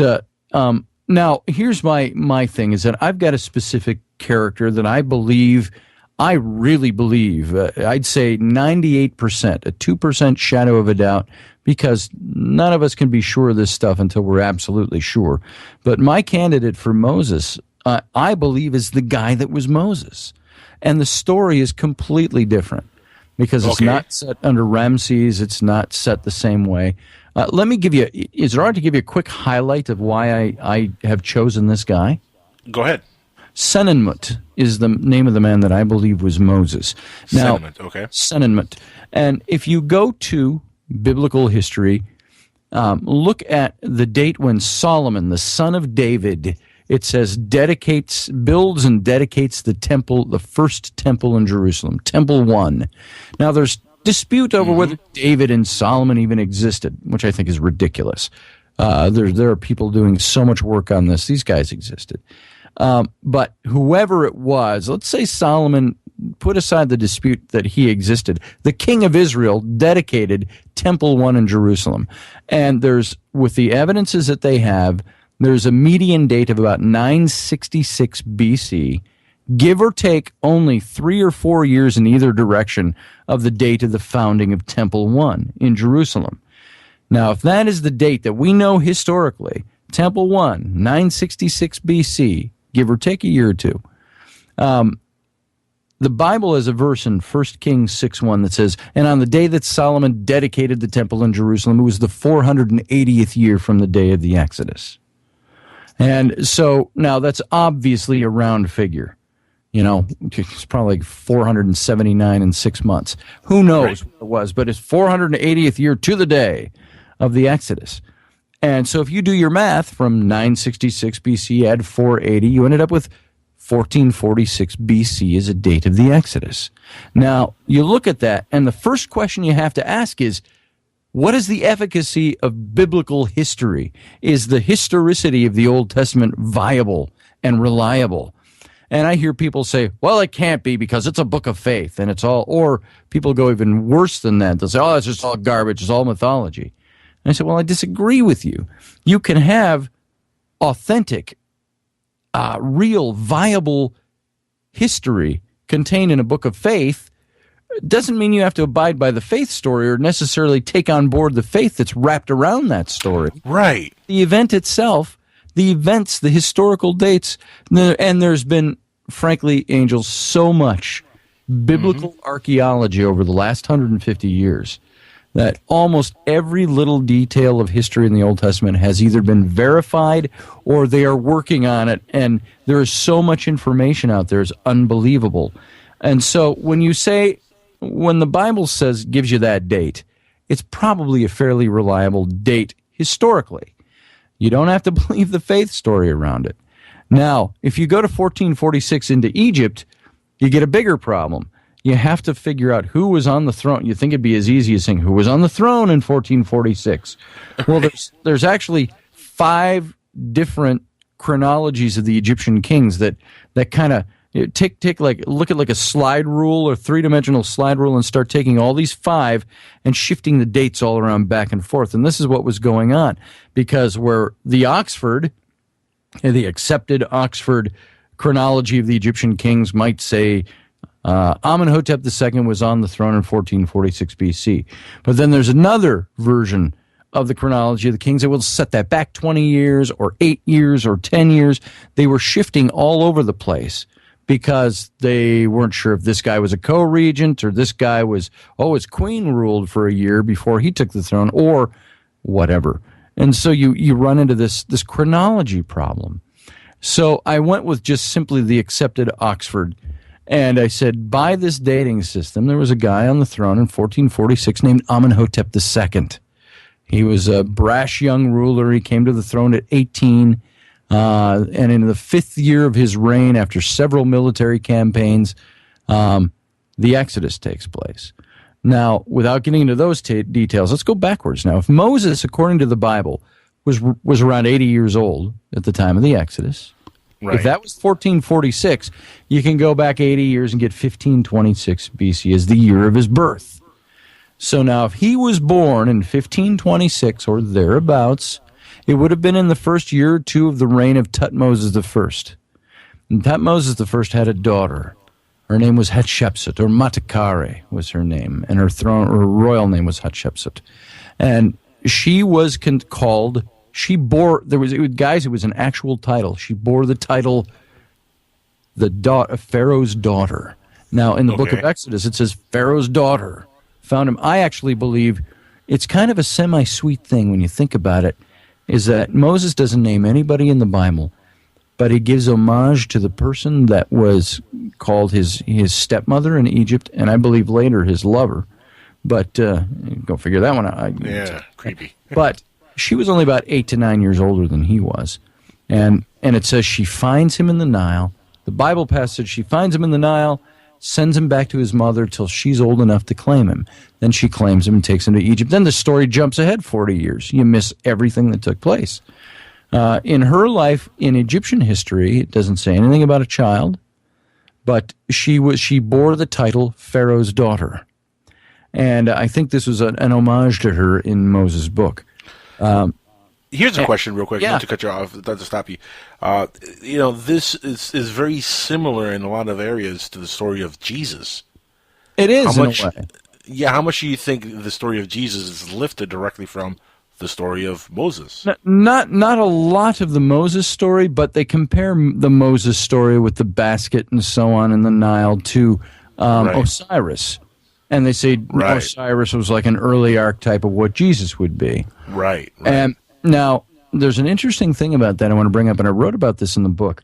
now here's my thing: is that I've got a specific character that I really believe, I'd say 98%, a 2% shadow of a doubt, because none of us can be sure of this stuff until we're absolutely sure. But my candidate for Moses, I believe, is the guy that was Moses. And the story is completely different because it's not set under Ramses. It's not set the same way. Let me give you, is it all right to give you a quick highlight of why I have chosen this guy? Go ahead. Senenmut is the name of the man that I believe was Moses. Now, Senenmut. And if you go to biblical history, look at the date when Solomon, the son of David, it says builds and dedicates the temple, the first temple in Jerusalem, Temple 1. Now, there's dispute over whether David and Solomon even existed, which I think is ridiculous. There are people doing so much work on this. These guys existed. But whoever it was, let's say Solomon, put aside the dispute that he existed, the king of Israel dedicated Temple 1 in Jerusalem. And with the evidences that they have, there's a median date of about 966 BC, give or take only 3 or 4 years in either direction of the date of the founding of Temple 1 in Jerusalem. Now, if that is the date that we know historically, Temple 1, 966 BC, give or take a year or two. The Bible has a verse in 1 Kings 6:1 that says, and on the day that Solomon dedicated the temple in Jerusalem, it was the 480th year from the day of the Exodus. And so now that's obviously a round figure. It's probably like 479 in 6 months. Who knows what it was, but it's 480th year to the day of the Exodus. And so if you do your math from 966 BC, add 480, you ended up with 1446 BC as a date of the Exodus. Now, you look at that, and the first question you have to ask is, what is the efficacy of biblical history? Is the historicity of the Old Testament viable and reliable? And I hear people say, well, it can't be because it's a book of faith, and it's all, or people go even worse than that. They'll say, oh, it's just all garbage, it's all mythology. And I said, well, I disagree with you. You can have authentic, real, viable history contained in a book of faith. It doesn't mean you have to abide by the faith story or necessarily take on board the faith that's wrapped around that story. Right. The event itself, the events, the historical dates, and there's been, frankly, Angels, so much biblical archaeology over the last 150 years that almost every little detail of history in the Old Testament has either been verified or they are working on it, and there is so much information out there, it's unbelievable. And so when the Bible gives you that date, it's probably a fairly reliable date historically. You don't have to believe the faith story around it. Now, if you go to 1446 into Egypt, you get a bigger problem. you have to figure out who was on the throne. You think it'd be as easy as saying who was on the throne in 1446. Well, there's actually 5 different chronologies of the Egyptian kings that kind of look at like a slide rule or 3-dimensional slide rule and start taking all these 5 and shifting the dates all around back and forth. And this is what was going on, because where the accepted Oxford chronology of the Egyptian kings might say Amenhotep II was on the throne in 1446 BC. But then there's another version of the chronology of the kings that will set that back 20 years or 8 years or 10 years. They were shifting all over the place because they weren't sure if this guy was a co-regent or this guy was, his queen ruled for a year before he took the throne or whatever. And so you run into this chronology problem. So I went with just simply the accepted Oxford. And I said, by this dating system, there was a guy on the throne in 1446 named Amenhotep II. He was a brash young ruler. He came to the throne at 18. And in the 5th year of his reign, after several military campaigns, the Exodus takes place. Now, without getting into those details, let's go backwards now. If Moses, according to the Bible, was around 80 years old at the time of the Exodus, right. If that was 1446, you can go back 80 years and get 1526 BC as the year of his birth. So now if he was born in 1526 or thereabouts, it would have been in the first year or two of the reign of Tutmosis I. And Tutmosis I had a daughter. Her name was Hatshepsut, or Matakare was her name, and her royal name was Hatshepsut. And she was called, it was an actual title. She bore the title, Pharaoh's daughter. Now, in the book of Exodus, it says Pharaoh's daughter found him. I actually believe it's kind of a semi-sweet thing when you think about it, is that Moses doesn't name anybody in the Bible, but he gives homage to the person that was called his stepmother in Egypt, and I believe later his lover. But go figure that one out. Yeah, creepy. But she was only about 8 to 9 years older than he was. And it says she finds him in the Nile. The Bible passage, she finds him in the Nile, sends him back to his mother till she's old enough to claim him. Then she claims him and takes him to Egypt. Then the story jumps ahead 40 years. You miss everything that took place. In her life, in Egyptian history, it doesn't say anything about a child, but she bore the title Pharaoh's daughter. And I think this was an homage to her in Moses' book. Here's a question real quick, yeah. Not to cut you off, not to stop you. This is very similar in a lot of areas to the story of Jesus. It is, in a way. Yeah, how much do you think the story of Jesus is lifted directly from the story of Moses? Not a lot of the Moses story, but they compare the Moses story with the basket and so on in the Nile to Osiris. And they say Osiris was like an early archetype of what Jesus would be. Right. And now, there's an interesting thing about that I want to bring up, and I wrote about this in the book.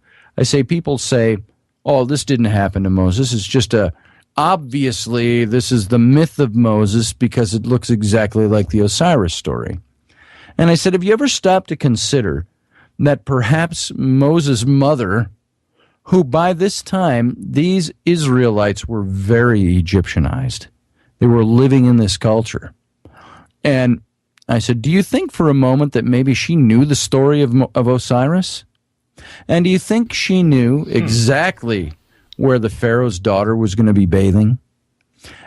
People say, oh, this didn't happen to Moses. It's just obviously, this is the myth of Moses because it looks exactly like the Osiris story. And I said, have you ever stopped to consider that perhaps Moses' mother, who by this time, these Israelites were very Egyptianized. They were living in this culture. And I said, do you think for a moment that maybe she knew the story of Osiris? And do you think she knew exactly where the Pharaoh's daughter was going to be bathing?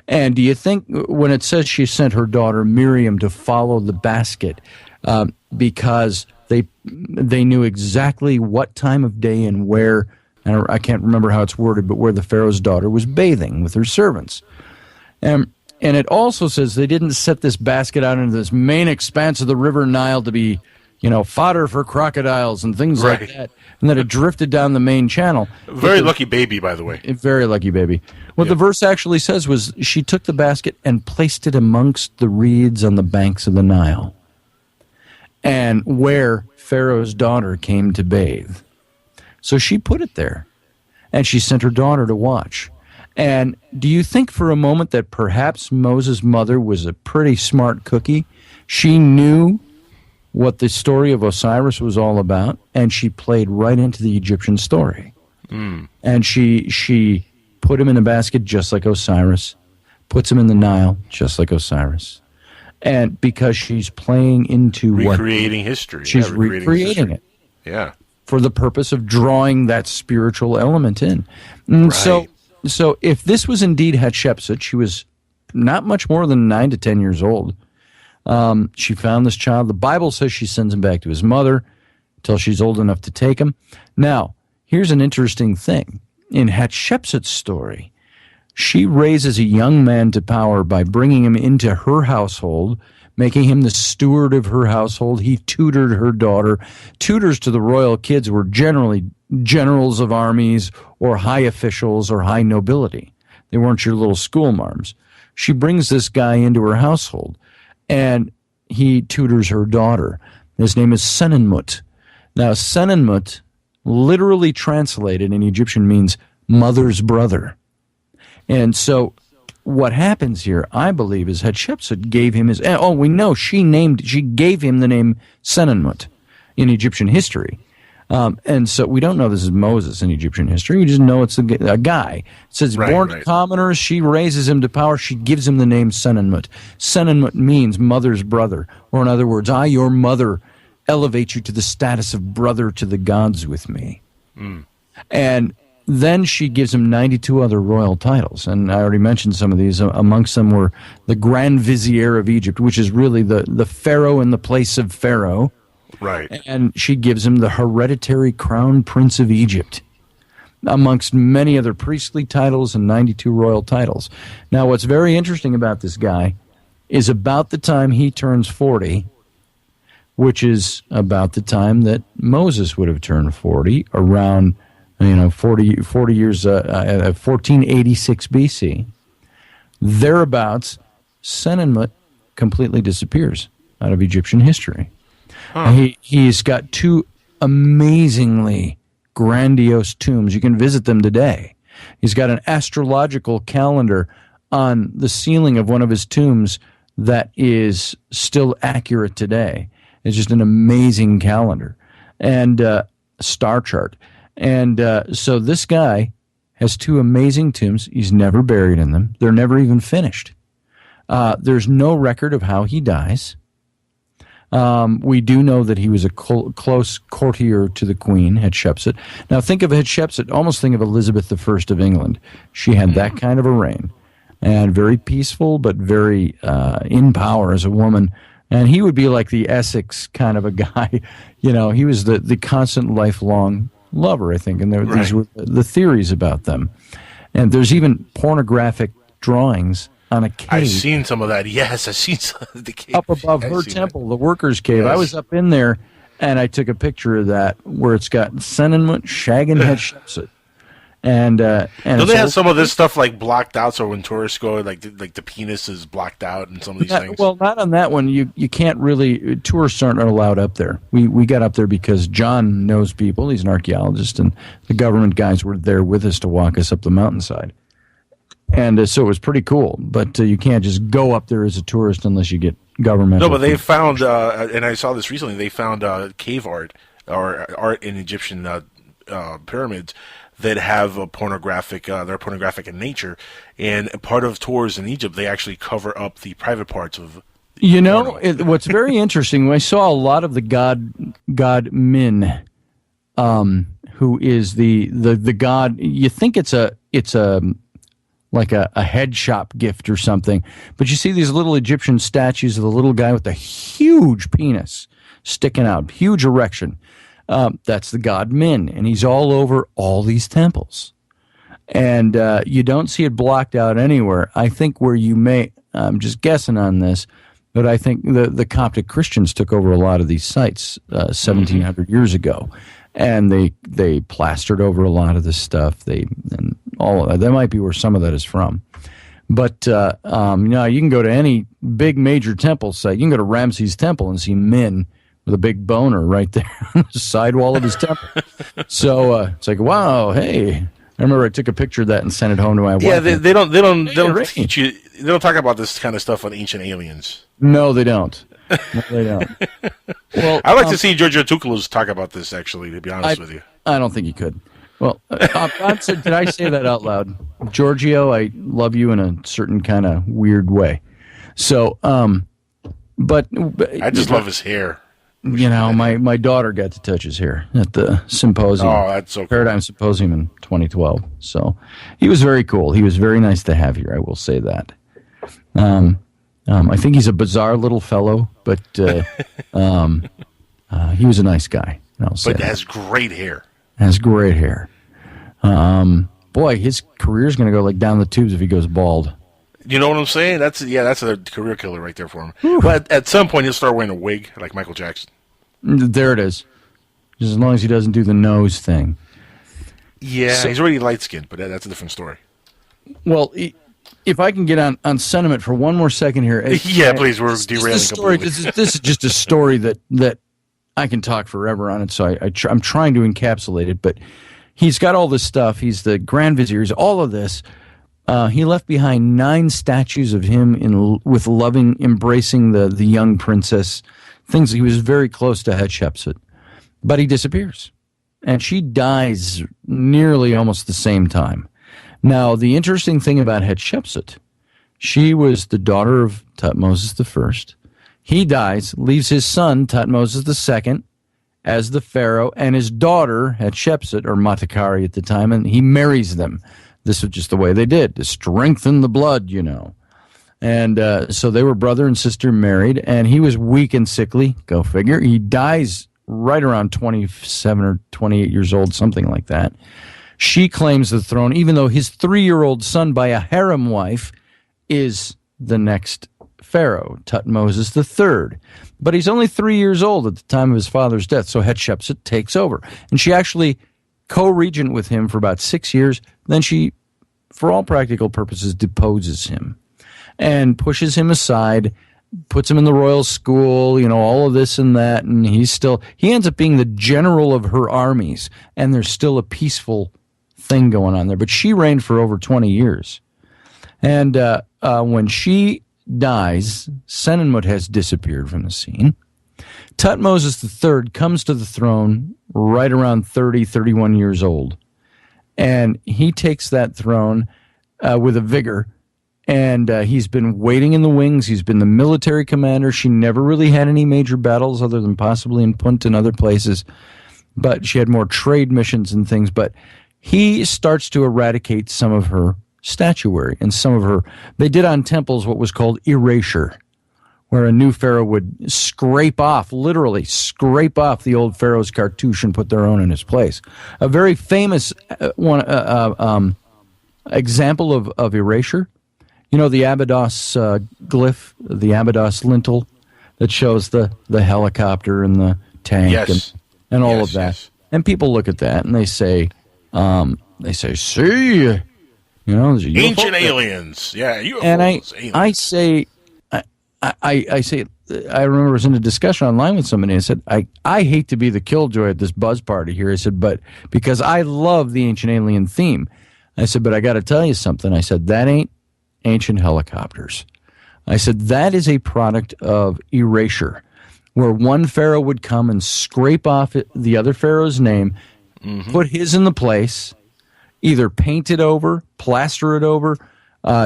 And do you think when it says she sent her daughter Miriam to follow the basket because they knew exactly what time of day and where, and I can't remember how it's worded, but where the Pharaoh's daughter was bathing with her servants. And it also says they didn't set this basket out into this main expanse of the River Nile to be, fodder for crocodiles and things like that, and that it drifted down the main channel. Very lucky baby, by the way. Very lucky baby. What the verse actually says was she took the basket and placed it amongst the reeds on the banks of the Nile, and where Pharaoh's daughter came to bathe. So she put it there, and she sent her daughter to watch. And do you think for a moment that perhaps Moses' mother was a pretty smart cookie? She knew what the story of Osiris was all about, and she played right into the Egyptian story. And she put him in the basket just like Osiris, puts him in the Nile just like Osiris. And because she's playing into recreating history. She's recreating it. Yeah. For the purpose of drawing that spiritual element in. And right. So if this was indeed Hatshepsut, she was not much more than 9 to 10 years old. She found this child. The Bible says she sends him back to his mother until she's old enough to take him. Now, here's an interesting thing. In Hatshepsut's story, she raises a young man to power by bringing him into her household, making him the steward of her household. He tutored her daughter. Tutors to the royal kids were generally generals of armies or high officials or high nobility. They weren't your little schoolmarms. She brings this guy into her household, and he tutors her daughter. His name is Senenmut. Now, Senenmut, literally translated in Egyptian, means mother's brother. And so what happens here, I believe, is Hatshepsut gave him his... Oh, we know she gave him the name Senenmut in Egyptian history. And so we don't know this is Moses in Egyptian history. We just know it's a guy. It says, born to commoners, she raises him to power. She gives him the name Senenmut. Senenmut means mother's brother. Or in other words, I, your mother, elevate you to the status of brother to the gods with me. Mm. And then she gives him 92 other royal titles. And I already mentioned some of these. Amongst them were the Grand Vizier of Egypt, which is really the pharaoh in the place of pharaoh. Right. And she gives him the hereditary crown prince of Egypt, amongst many other priestly titles and 92 royal titles. Now, what's very interesting about this guy is about the time he turns 40, which is about the time that Moses would have turned 40, around 40 years, 1486 BC. Thereabouts, Senenmut completely disappears out of Egyptian history. Huh. He's got 2 amazingly grandiose tombs. You can visit them today. He's got an astrological calendar on the ceiling of one of his tombs that is still accurate today. It's just an amazing calendar and star chart. And so this guy has 2 amazing tombs. He's never buried in them. They're never even finished. There's no record of how he dies. We do know that he was a close courtier to the queen, Hatshepsut. Now think of Hatshepsut, almost think of Elizabeth I of England. She had that kind of a reign, and very peaceful, but very in power as a woman. And he would be like the Essex kind of a guy. He was the constant lifelong lover, I think, and these were the theories about them. And there's even pornographic drawings on a cave. I've seen some of that. Yes, I've seen some of the cave. Up above her temple, the workers' cave. Yes. I was up in there, and I took a picture of that where it's got Senenmut shagging Hatshepsut. And do they have some of this stuff like blocked out? So when tourists go, like the penis is blocked out and some of these things. Well, not on that one. You can't really. Tourists aren't allowed up there. We got up there because John knows people. He's an archaeologist, and the government guys were there with us to walk us up the mountainside. And so it was pretty cool, but you can't just go up there as a tourist unless you get governmental. No, but they found, and I saw this recently, they found cave art or art in Egyptian pyramids that have a pornographic, they're pornographic in nature, and part of tours in Egypt, they actually cover up the private parts of what's very interesting, I saw a lot of the god Min, who is the god, you think it's a like a head shop gift or something. But you see these little Egyptian statues of the little guy with a huge penis sticking out, huge erection. That's the god Min, and he's all over all these temples. And you don't see it blocked out anywhere. I think where you may, I'm just guessing on this, but I think the Coptic Christians took over a lot of these sites 1,700 years ago. And they plastered over a lot of this stuff. And all of that. That might be where some of that is from. But you can go to any big major temple site. You can go to Ramses Temple and see Min with a big boner right there on the sidewall of his temple. So it's like, wow, hey. I remember I took a picture of that and sent it home to my wife. Yeah, they don't teach you. They don't talk about this kind of stuff on Ancient Aliens. No, they don't. No, they don't. Well, I'd like to see Giorgio Tsoukalos talk about this, actually, to be honest with you. I don't think he could. Well, did I say that out loud? Giorgio, I love you in a certain kind of weird way. So, but I just love his hair. You know, my daughter got to touch his hair at the symposium. Oh, that's so cool. Paradigm Symposium in 2012. So he was very cool. He was very nice to have here, I will say that. I think he's a bizarre little fellow, but he was a nice guy. But has great hair. Has great hair. Boy, his career's going to go like down the tubes if he goes bald. You know what I'm saying? That's a career killer right there for him. Whew. But at some point, he'll start wearing a wig like Michael Jackson. There it is. Just as long as he doesn't do the nose thing. Yeah, so, he's already light-skinned, but that's a different story. Well, if I can get on sentiment for one more second here. Yeah, please, we're derailing completely. This is just a story that I can talk forever on it, so I'm trying to encapsulate it. But he's got all this stuff. He's the Grand Vizier. He's all of this. He left behind 9 statues of him with loving, embracing the young princess. Things he was very close to Hatshepsut, but he disappears, and she dies nearly almost the same time. Now, the interesting thing about Hatshepsut, she was the daughter of Thutmose I. He dies, leaves his son Thutmose II as the pharaoh, and his daughter Hatshepsut, or Matakari at the time, and he marries them. This was just the way they did, to strengthen the blood, you know. And so they were brother and sister married, and he was weak and sickly. Go figure. He dies right around 27 or 28 years old, something like that. She claims the throne, even though his 3-year-old son by a harem wife is the next pharaoh, Thutmose III. But he's only 3 years old at the time of his father's death, so Hatshepsut takes over. And she actually co-regent with him for about 6 years. Then she, for all practical purposes, deposes him and pushes him aside, puts him in the royal school, you know, all of this and that, and he ends up being the general of her armies, and there's still a peaceful thing going on there. But she reigned for over 20 years. And when she dies, Senenmut has disappeared from the scene. Thutmose III comes to the throne right around 30, 31 years old. And he takes that throne with a vigor. And he's been waiting in the wings. He's been the military commander. She never really had any major battles other than possibly in Punt and other places. But she had more trade missions and things. But he starts to eradicate some of her statuary and some of her. They did on temples what was called erasure, where a new pharaoh would literally scrape off the old pharaoh's cartouche and put their own in his place. A very famous example of erasure. You know, the Abydos glyph, the Abydos lintel that shows the helicopter and the tank and all of that. Yes. And people look at that and they say, see, you know, there's ancient aliens. Yeah, UFOs. And aliens. I say, I remember I was in a discussion online with somebody. I said, I hate to be the killjoy at this buzz party here. I said, but because I love the ancient alien theme. I said, but I got to tell you something. I said, that ain't ancient helicopters. I said, that is a product of erasure, where one pharaoh would come and scrape off the other pharaoh's name, put his in the place, either paint it over, plaster it over,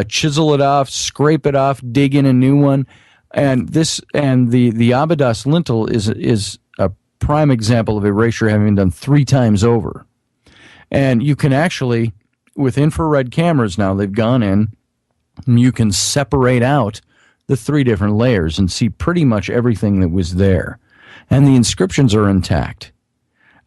chisel it off, scrape it off, dig in a new one. And the Abydos lintel is a prime example of erasure having been done 3 times over. And you can actually, with infrared cameras now, they've gone in, you can separate out the 3 different layers and see pretty much everything that was there. And the inscriptions are intact.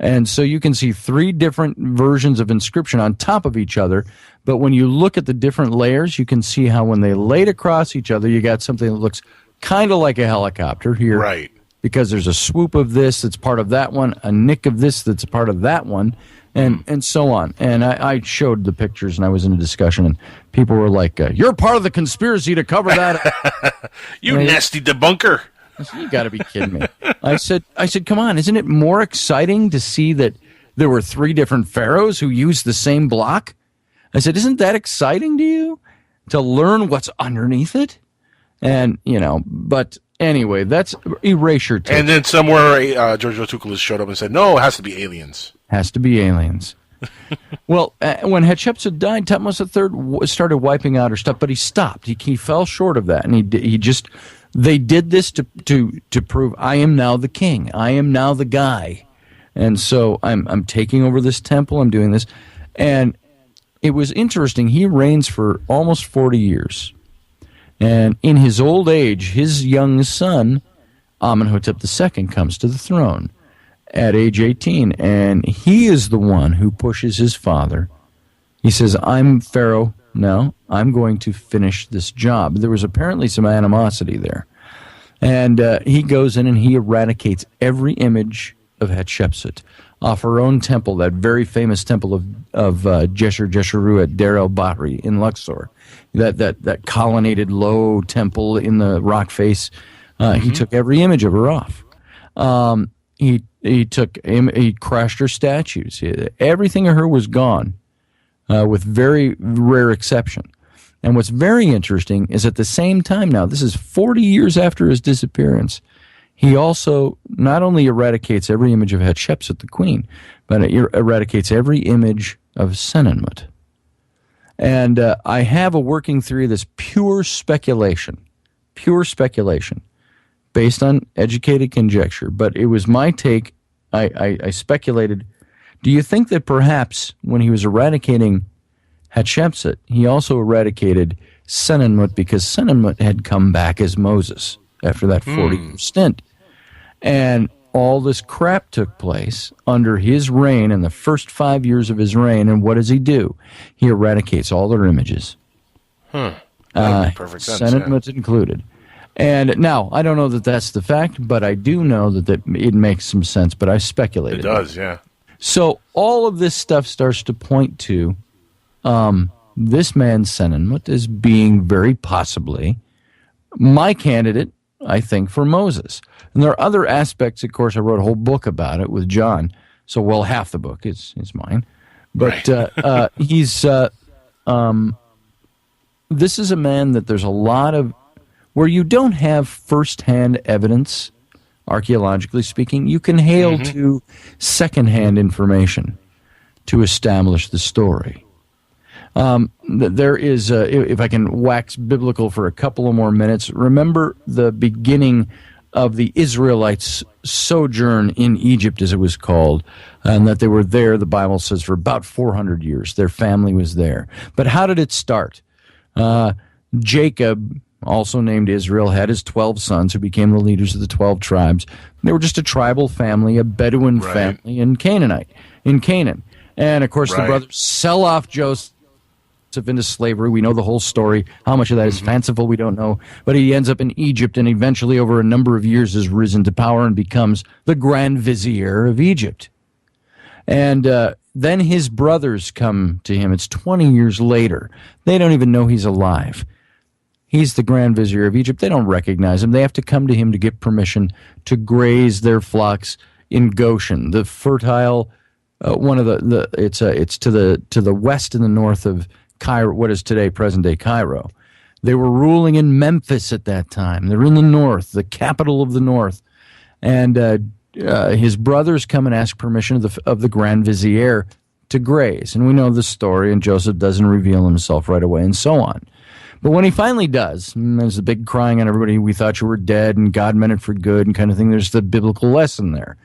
And so you can see 3 different versions of inscription on top of each other. But when you look at the different layers, you can see how when they laid across each other, you got something that looks kind of like a helicopter here. Right. Because there's a swoop of this that's part of that one, a nick of this that's part of that one, and so on. And I showed the pictures, and I was in a discussion, and people were like, you're part of the conspiracy to cover that. You nasty debunker. I said, you got to be kidding me. I said, come on, isn't it more exciting to see that there were 3 different pharaohs who used the same block? I said, isn't that exciting to you, to learn what's underneath it? And, you know, but anyway, that's erasure tape. And then somewhere Giorgio Tsoukalos showed up and said, no, it has to be aliens. Has to be aliens. Well, when Hatshepsut died, Thutmose III started wiping out her stuff, but he stopped. He fell short of that, and they did this to prove I am now the king. I am now the guy, and so I'm taking over this temple. I'm doing this, and it was interesting. He reigns for almost 40 years, and in his old age, his young son Amenhotep II comes to the throne at age 18, and he is the one who pushes his father. He says, I'm Pharaoh now. I'm going to finish this job. There was apparently some animosity there. And he goes in and he eradicates every image of Hatshepsut off her own temple, that very famous temple of Jesher at Deir el-Bahri in Luxor, that colonnaded low temple in the rock face. He took every image of her off. He crushed her statues. Everything of her was gone, with very rare exception. And what's very interesting is at the same time now, this is 40 years after his disappearance, he also not only eradicates every image of Hatshepsut, the queen, but it eradicates every image of Senenmut. And I have a working theory that's pure speculation, based on educated conjecture, but it was my take. I speculated, do you think that perhaps when he was eradicating Hatshepsut, he also eradicated Senenmut because Senenmut had come back as Moses after that 40-year stint? And all this crap took place under his reign in the first 5 years of his reign, and what does he do? He eradicates all their images. That makes perfect sense. Senenmut included. And now, I don't know that that's the fact, but I do know that it makes some sense, but I speculated. It does, yeah. So all of this stuff starts to point to this man, Senenmut, as being very possibly my candidate, I think, for Moses. And there are other aspects, of course, I wrote a whole book about it with John, so well, half the book is mine. But right. This is a man that there's a lot of, where you don't have firsthand evidence, archaeologically speaking, you can hail to secondhand information to establish the story. There is, if I can wax biblical for a couple of more minutes, remember the beginning of the Israelites' sojourn in Egypt, as it was called, and that they were there, the Bible says, for about 400 years. Their family was there. But how did it start? Jacob, also named Israel, had his 12 sons who became the leaders of the 12 tribes. They were just a tribal family, a Bedouin family in Canaan. And, of course, the brothers sell off Joseph into slavery. We know the whole story. How much of that is fanciful, we don't know. But he ends up in Egypt and eventually, over a number of years, has risen to power and becomes the Grand Vizier of Egypt. And then his brothers come to him. It's 20 years later. They don't even know he's alive. He's the Grand Vizier of Egypt. They don't recognize him. They have to come to him to get permission to graze their flocks in Goshen, the fertile one of it's to the west and the north of Cairo, what is today present-day Cairo. They were ruling in Memphis at that time. They're in the north, the capital of the north. And his brothers come and ask permission of the Grand Vizier to graze. And we know the story, and Joseph doesn't reveal himself right away, and so on. But when he finally does, there's the big crying on everybody, we thought you were dead, and God meant it for good, and kind of thing. There's the biblical lesson there.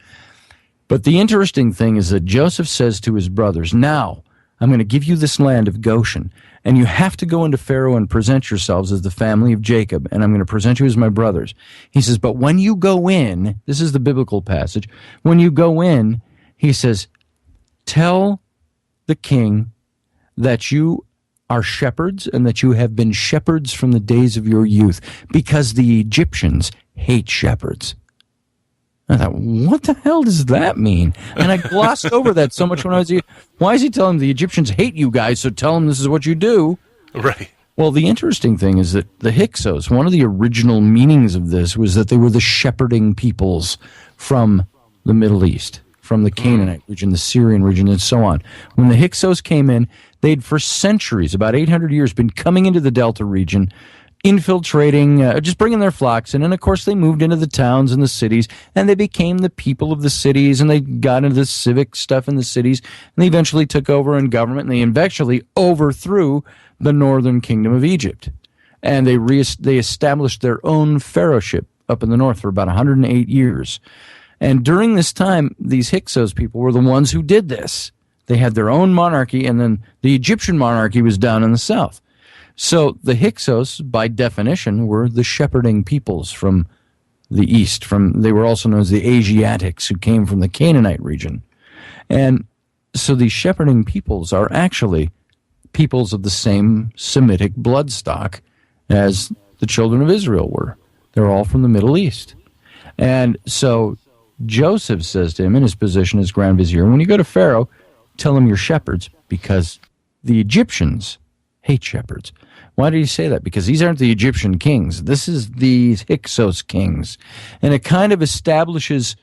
But the interesting thing is that Joseph says to his brothers, now, I'm going to give you this land of Goshen, and you have to go into Pharaoh and present yourselves as the family of Jacob, and I'm going to present you as my brothers. He says, but when you go in, this is the biblical passage, when you go in, he says, tell the king that you are shepherds and that you have been shepherds from the days of your youth, because the Egyptians hate shepherds. I thought, what the hell does that mean? And I glossed over that so much when I was here. Why is he telling them the Egyptians hate you guys, so tell them this is what you do? Right. Well, the interesting thing is that the Hyksos, one of the original meanings of this was that they were the shepherding peoples from the Middle East, from the Canaanite region, the Syrian region, and so on. When the Hyksos came in, they'd for centuries, about 800 years, been coming into the Delta region infiltrating, just bringing their flocks in. And of course, they moved into the towns and the cities, and they became the people of the cities, and they got into the civic stuff in the cities, and they eventually took over in government, and they eventually overthrew the northern kingdom of Egypt. And they established their own pharaohship up in the north for about 108 years. And during this time, these Hyksos people were the ones who did this. They had their own monarchy, and then the Egyptian monarchy was down in the south. So the Hyksos, by definition, were the shepherding peoples from the east. They were also known as the Asiatics, who came from the Canaanite region. And so these shepherding peoples are actually peoples of the same Semitic bloodstock as the children of Israel were. They're all from the Middle East. And so Joseph says to him in his position as Grand Vizier, when you go to Pharaoh, tell him you're shepherds, because the Egyptians hate shepherds. Why did he say that? Because these aren't the Egyptian kings. This is the Hyksos kings. And it kind of establishes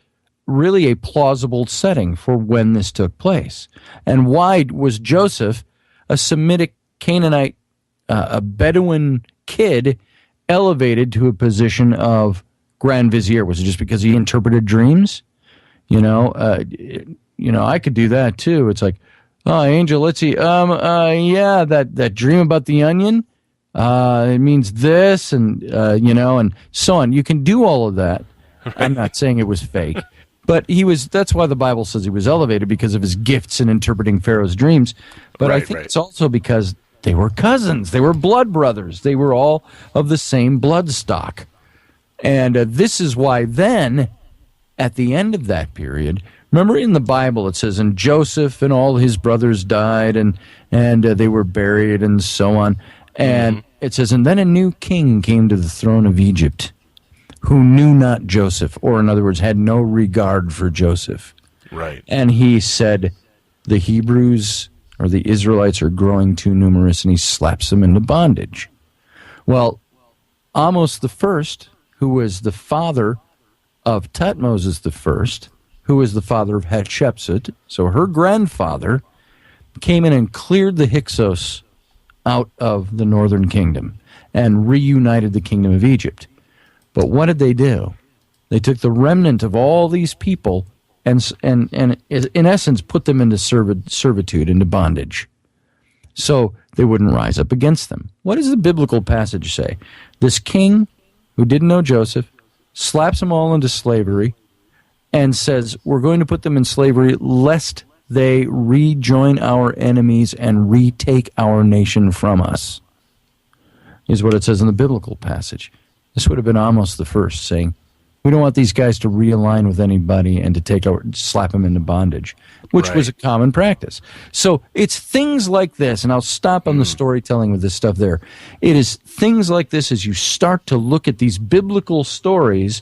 really a plausible setting for when this took place. And why was Joseph, a Semitic Canaanite, a Bedouin kid, elevated to a position of Grand Vizier? Was it just because he interpreted dreams? I could do that too. It's like, oh, Angel, let's see. Yeah, that dream about the onion, it means this, and and so on. You can do all of that. Right. I'm not saying it was fake, but that's why the Bible says he was elevated, because of his gifts in interpreting Pharaoh's dreams. But I think it's also because they were cousins. They were blood brothers. They were all of the same blood stock. And this is why then, at the end of that period, remember in the Bible it says, and Joseph and all his brothers died, and they were buried, and so on. And it says, and then a new king came to the throne of Egypt, who knew not Joseph, or in other words, had no regard for Joseph. Right. And he said, the Hebrews or the Israelites are growing too numerous, and he slaps them into bondage. Well, Amos the first, who was the father of Tutmosis the first, who was the father of Hatshepsut, so her grandfather, came in and cleared the Hyksos out of the northern kingdom and reunited the kingdom of Egypt. But what did they do? They took the remnant of all these people and in essence put them into servitude, into bondage, so they wouldn't rise up against them. What does the biblical passage say? This king who didn't know Joseph slaps them all into slavery and says, we're going to put them in slavery lest they rejoin our enemies and retake our nation from us, is what it says in the biblical passage. This would have been Amos the first saying, we don't want these guys to realign with anybody and to slap them into bondage, which was a common practice. So it's things like this, and I'll stop on the storytelling with this stuff there. It is things like this as you start to look at these biblical stories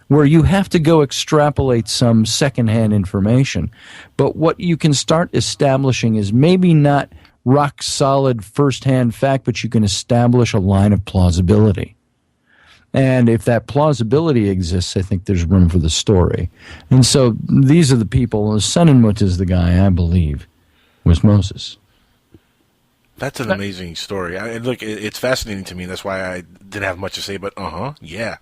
where you have to go extrapolate some secondhand information. But what you can start establishing is maybe not rock solid firsthand fact, but you can establish a line of plausibility. And if that plausibility exists, I think there's room for the story. And so these are the people. Senenmut is the guy, I believe, was Moses. That's an amazing story. Look, it's fascinating to me. That's why I didn't have much to say, but yeah.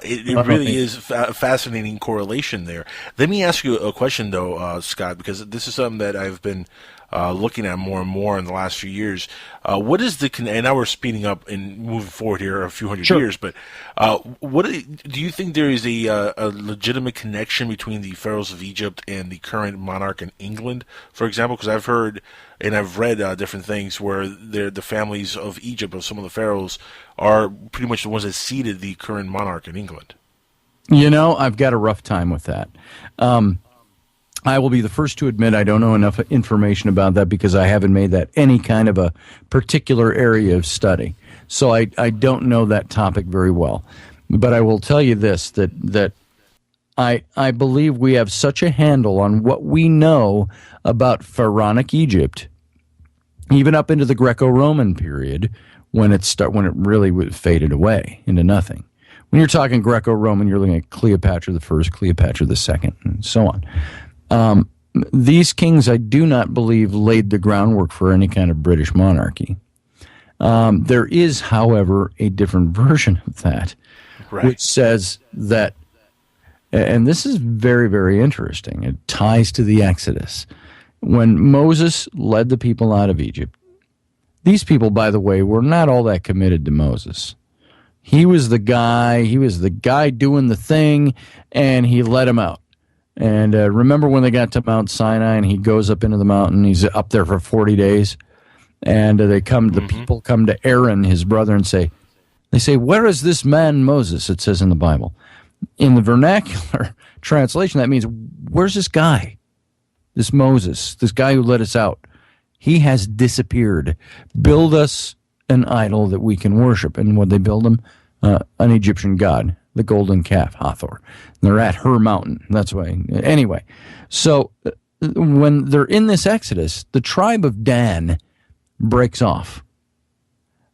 It really is a fascinating correlation there. Let me ask you a question, though, Scott, because this is something that I've been looking at more and more in the last few years. What is and now we're speeding up and moving forward here a few hundred years, but do you think there is a legitimate connection between the pharaohs of Egypt and the current monarch in England, for example? Because I've heard and I've read different things where the families of Egypt, of some of the pharaohs, are pretty much the ones that seated the current monarch in England. I've got a rough time with that. I will be the first to admit I don't know enough information about that because I haven't made that any kind of a particular area of study. So I don't know that topic very well. But I will tell you this, that I believe we have such a handle on what we know about pharaonic Egypt, even up into the Greco-Roman period, when it really faded away into nothing. When you're talking Greco-Roman, you're looking at Cleopatra the First, Cleopatra the Second, and so on. These kings, I do not believe, laid the groundwork for any kind of British monarchy. There is, however, a different version of that, Right. which says that, and this is very, very interesting. It ties to the Exodus. When Moses led the people out of Egypt, these people, by the way, were not all that committed to Moses. He was the guy doing the thing, and he let them out. And remember when they got to Mount Sinai, and he goes up into the mountain, he's up there for 40 days, and the people come to Aaron, his brother, and say, where is this man Moses? It says in the Bible. In the vernacular translation, that means, where's this guy? This Moses, this guy who let us out. He has disappeared. Build us an idol that we can worship. And what they build him? An Egyptian god, the golden calf, Hathor. They're at her mountain. That's why. Anyway, so when they're in this Exodus, the tribe of Dan breaks off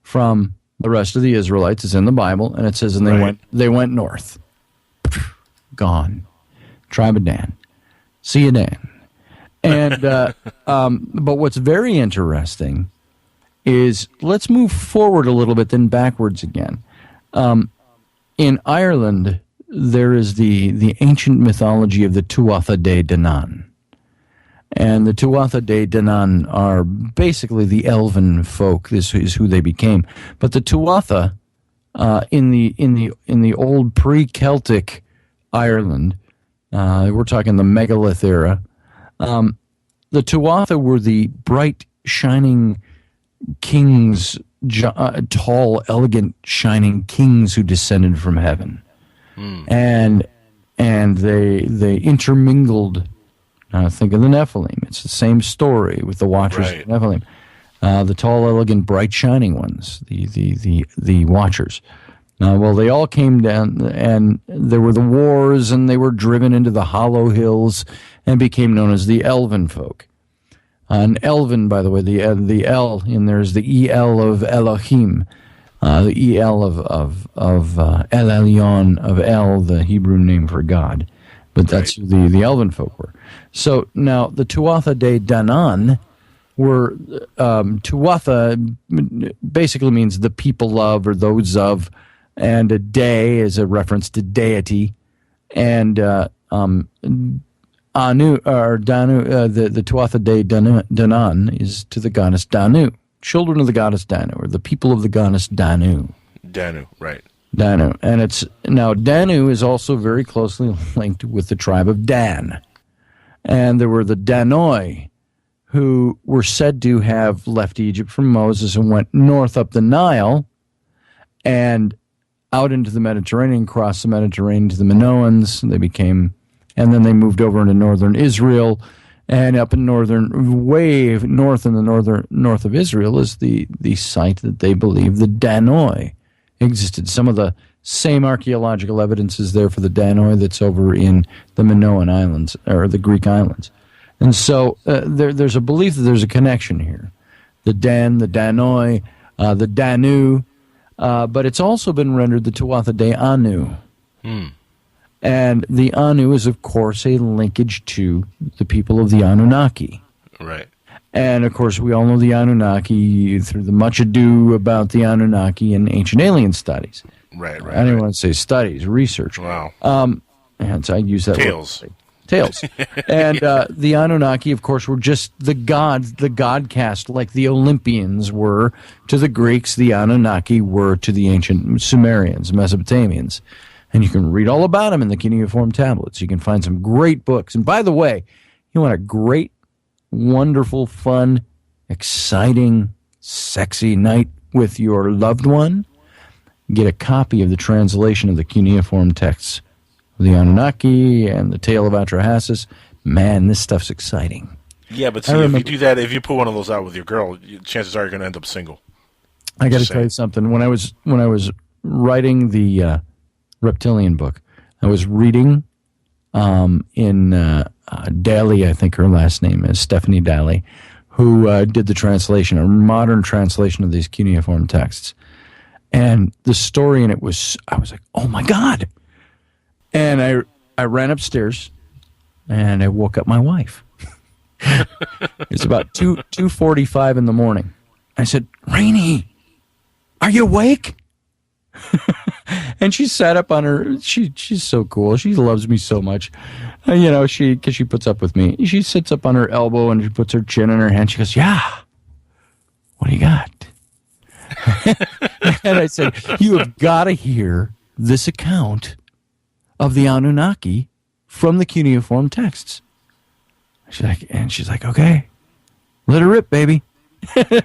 from the rest of the Israelites. It's in the Bible, and it says, and they went north. Gone. Tribe of Dan. See you, Dan. And but what's very interesting is, let's move forward a little bit, then backwards again. In Ireland, there is the ancient mythology of the Tuatha Dé Danann. And the Tuatha Dé Danann are basically the elven folk. This is who they became. But the Tuatha, in the old pre-Celtic Ireland, we're talking the megalith era, the Tuatha were the bright, shining kings, tall, elegant, shining kings who descended from heaven, and they intermingled. Think of the Nephilim. It's the same story with the Watchers of the Nephilim, the tall, elegant, bright, shining ones, the Watchers. Well, they all came down, and there were the wars, and they were driven into the hollow hills and became known as the Elven folk. An Elven, by the way, the L in there is the El of Elohim, the El of El Elyon of El, the Hebrew name for God. But that's who the Elven folk were. So now the Tuatha Dé Danann were, Tuatha basically means the people of, or those of, and a day is a reference to deity, and Anu, or Danu, the Tuatha Dé Danann is to the goddess Danu, children of the goddess Danu, or the people of the goddess Danu. Danu, right. Danu. And Danu is also very closely linked with the tribe of Dan. And there were the Danoi, who were said to have left Egypt from Moses and went north up the Nile and out into the Mediterranean, crossed the Mediterranean to the Minoans. They became, and then they moved over into northern Israel, and up in way north in the north of Israel is the site that they believe the Danoi existed. Some of the same archaeological evidence is there for the Danoi that's over in the Minoan Islands, or the Greek islands. And so there's a belief that there's a connection here. The Dan, the Danoi, the Danu, but it's also been rendered the Tuatha Dé Anu. And the Anu is, of course, a linkage to the people of the Anunnaki. Right. And, of course, we all know the Anunnaki through the much ado about the Anunnaki in ancient alien studies. Right. I didn't want to say studies, research. Wow. And so I use that Tales. word. Tales. And the Anunnaki, of course, were just the gods, the god caste, like the Olympians were to the Greeks, the Anunnaki were to the ancient Sumerians, Mesopotamians. And you can read all about them in the cuneiform tablets. You can find some great books. And by the way, you want a great, wonderful, fun, exciting, sexy night with your loved one? Get a copy of the translation of the cuneiform texts of the Anunnaki and the Tale of Atrahasis. Man, this stuff's exciting. Yeah, but see, if you do that, if you put one of those out with your girl, chances are you're going to end up single. I got to tell you something. When I was writing the Reptilian book, I was reading in Daly, I think her last name is Stephanie Daly, who did the translation, a modern translation of these cuneiform texts. And the story in it was, I was like, oh my God. And I ran upstairs and I woke up my wife. It's about 2:45 in the morning. I said, Rainey, Are you awake? And she sat up on her. She's so cool. She loves me so much. Because she puts up with me. She sits up on her elbow and she puts her chin in her hand. She goes, "Yeah, what do you got?" And I said, "You have got to hear this account of the Anunnaki from the cuneiform texts." She's like, "Okay, let her rip, baby."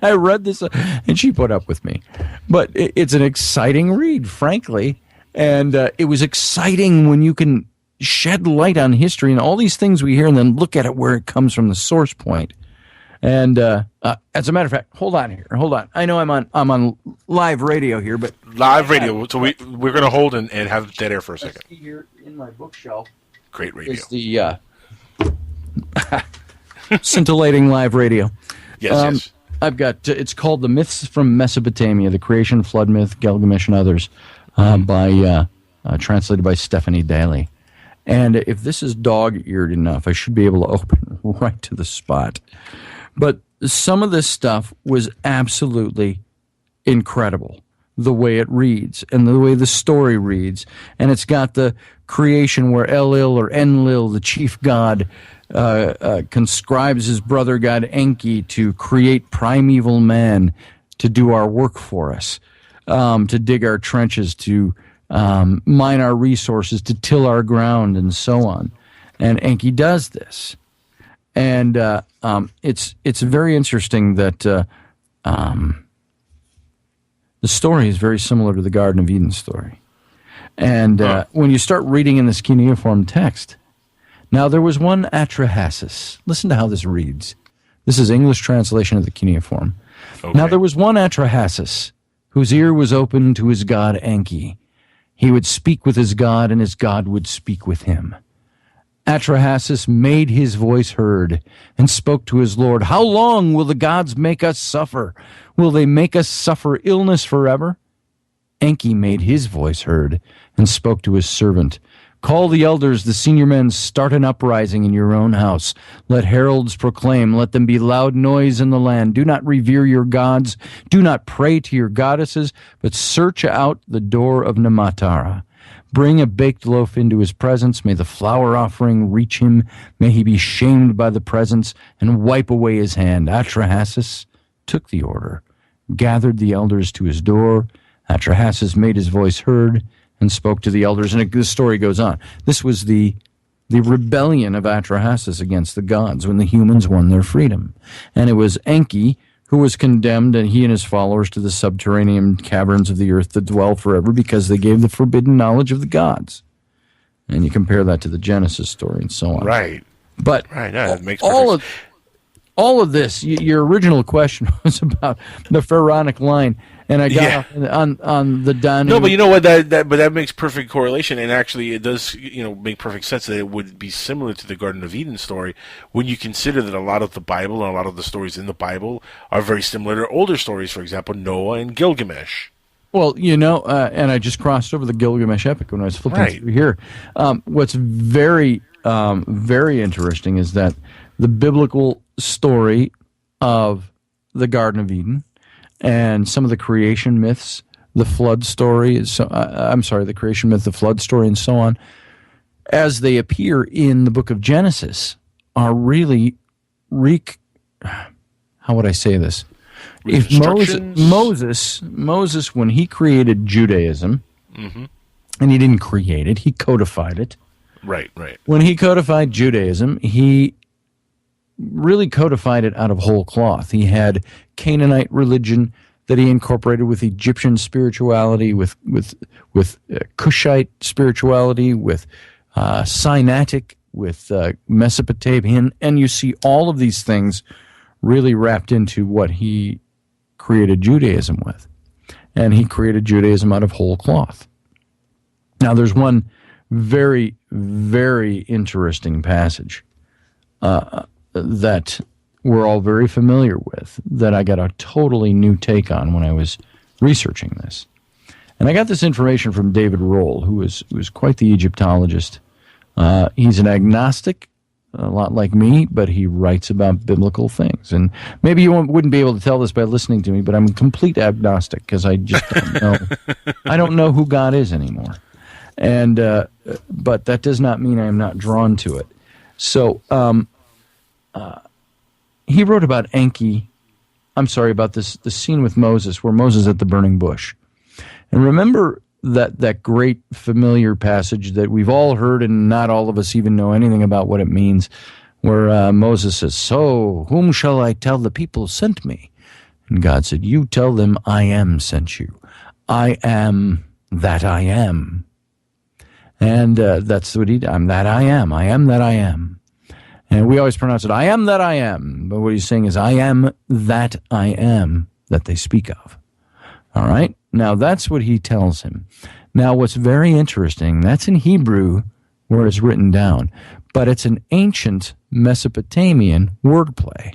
I read this, and she put up with me. But it's an exciting read, frankly. And it was exciting when you can shed light on history and all these things we hear and then look at it where it comes from, the source point. And as a matter of fact, hold on. I know I'm on live radio here, but live radio. So we're going to hold and have dead air for a second. Here in my bookshelf, great radio. Is the scintillating live radio. Yes. I've got, it's called The Myths from Mesopotamia, The Creation, Flood Myth, Gilgamesh, and Others, translated by Stephanie Daly. And if this is dog-eared enough, I should be able to open right to the spot. But some of this stuff was absolutely incredible, the way it reads and the way the story reads. And it's got the creation where Enlil or Enlil, the chief god, conscribes his brother god Enki to create primeval man to do our work for us, to dig our trenches, to mine our resources, to till our ground, and so on. And Enki does this. And it's very interesting that the story is very similar to the Garden of Eden story. And when you start reading in this cuneiform text, now there was one Atrahasis. Listen to how this reads. This is English translation of the cuneiform. Okay. Now there was one Atrahasis whose ear was open to his god Enki. He would speak with his god, and his god would speak with him. Atrahasis made his voice heard and spoke to his lord. How long will the gods make us suffer? Will they make us suffer illness forever? Enki made his voice heard and spoke to his servant. Call the elders, the senior men, start an uprising in your own house. Let heralds proclaim, let them be loud noise in the land. Do not revere your gods, do not pray to your goddesses, but search out the door of Namatara. Bring a baked loaf into his presence. May the flour offering reach him. May he be shamed by the presence and wipe away his hand. Atrahasis took the order, gathered the elders to his door. Atrahasis made his voice heard and spoke to the elders. And the story goes on. This was the rebellion of Atrahasis against the gods when the humans won their freedom. And it was Enki who was condemned, and he and his followers, to the subterranean caverns of the earth to dwell forever because they gave the forbidden knowledge of the gods. And you compare that to the Genesis story and so on. Right. But right. No, that makes all of this, your original question was about the pharaonic line, and I got on the Danu. No, but you know what? That makes perfect correlation, and actually, it does make perfect sense that it would be similar to the Garden of Eden story when you consider that a lot of the Bible and a lot of the stories in the Bible are very similar to older stories. For example, Noah and Gilgamesh. Well, and I just crossed over the Gilgamesh epic when I was flipping through here. What's very, very interesting is that the biblical story of the Garden of Eden and some of the creation myths, the flood story, the creation myth, the flood story, and so on, as they appear in the book of Genesis, are really how would I say this? If Moses, when he created Judaism, and he didn't create it, he codified it. Right. When he codified Judaism, he really codified it out of whole cloth. He had Canaanite religion that he incorporated with Egyptian spirituality, with Cushite spirituality, with Sinaitic, with Mesopotamian, and you see all of these things really wrapped into what he created Judaism with. And he created Judaism out of whole cloth. Now, there's one very, very interesting passage that we're all very familiar with, that I got a totally new take on when I was researching this. And I got this information from David Rohl, who is quite the Egyptologist. He's an agnostic a lot like me, but he writes about biblical things. And maybe you wouldn't be able to tell this by listening to me, but I'm a complete agnostic because I just don't know. I don't know who God is anymore. And but that does not mean I am not drawn to it. So he wrote about Enki. I'm sorry, about the scene with Moses, where Moses is at the burning bush. And remember that great familiar passage that we've all heard and not all of us even know anything about what it means, where Moses says, "So, whom shall I tell the people sent me?" And God said, "You tell them I am sent you. I am that I am." And that's what I'm that I am. I am that I am. And we always pronounce it, I am that I am. But what he's saying is, I am that I am that they speak of. All right? Now, that's what he tells him. Now, what's very interesting, that's in Hebrew where it's written down, but it's an ancient Mesopotamian wordplay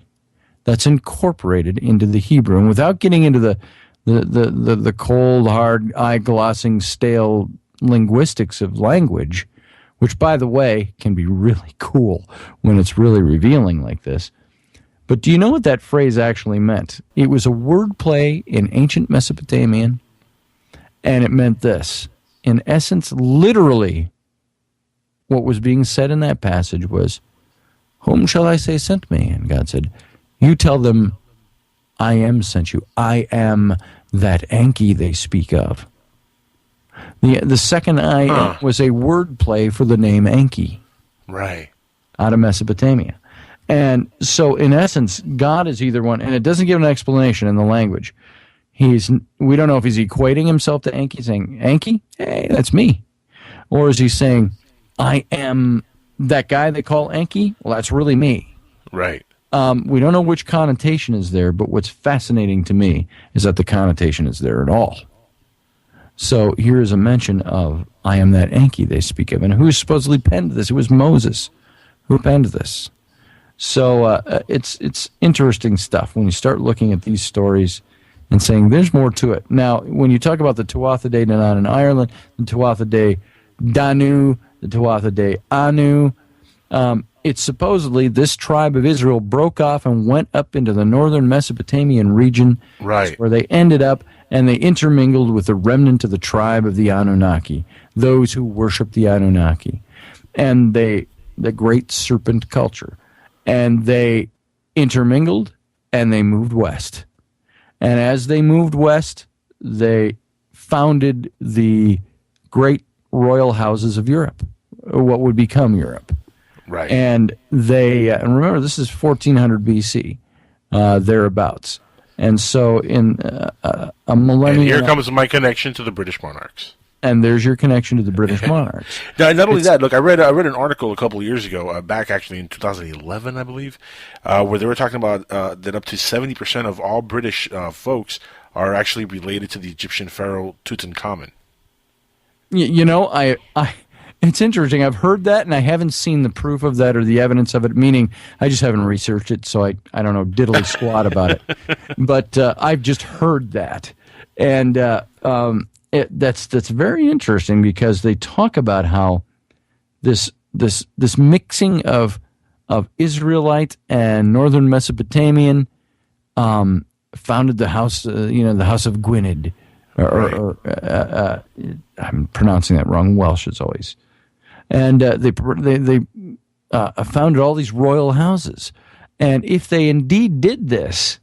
that's incorporated into the Hebrew. And without getting into the cold, hard, eye-glossing, stale linguistics of language, which, by the way, can be really cool when it's really revealing like this. But do you know what that phrase actually meant? It was a wordplay in ancient Mesopotamian, and it meant this. In essence, literally, what was being said in that passage was, "Whom shall I say sent me?" And God said, "You tell them, I am sent you. I am that Enki they speak of." The second I am was a wordplay for the name Enki. Right. Out of Mesopotamia. And so, in essence, God is either one, and it doesn't give an explanation in the language. We don't know if he's equating himself to Enki, saying, "Enki? Hey, that's me." Or is he saying, "I am that guy they call Enki? Well, that's really me." Right. We don't know which connotation is there, but what's fascinating to me is that the connotation is there at all. So here is a mention of, "I am that Enki they speak of." And who supposedly penned this? It was Moses who penned this. So it's interesting stuff when you start looking at these stories and saying there's more to it. Now, when you talk about the Tuatha Dé Danann in Ireland, the Tuatha Dé Danu, the Tuatha Dé Anu, it's supposedly this tribe of Israel broke off and went up into the northern Mesopotamian region, right, where they ended up, and they intermingled with the remnant of the tribe of the Anunnaki, those who worship the Anunnaki, and the great serpent culture. And they intermingled, and they moved west. And as they moved west, they founded the great royal houses of Europe, what would become Europe. Right. And they, and remember, this is 1400 BC, thereabouts. And so in a millennium... And here comes my connection to the British monarchs. And there's your connection to the British monarchs. Now, not only that, look, I read an article a couple of years ago, back actually in 2011, I believe, where they were talking about that up to 70% of all British folks are actually related to the Egyptian pharaoh Tutankhamun. You know, it's interesting. I've heard that, and I haven't seen the proof of that or the evidence of it, meaning I just haven't researched it, so I don't know diddly squat about it. But I've just heard that. And that's very interesting, because they talk about how this mixing of Israelite and northern Mesopotamian founded the house, the house of Gwynedd, or I'm pronouncing that wrong. Welsh as always, and they founded all these royal houses. And if they indeed did this,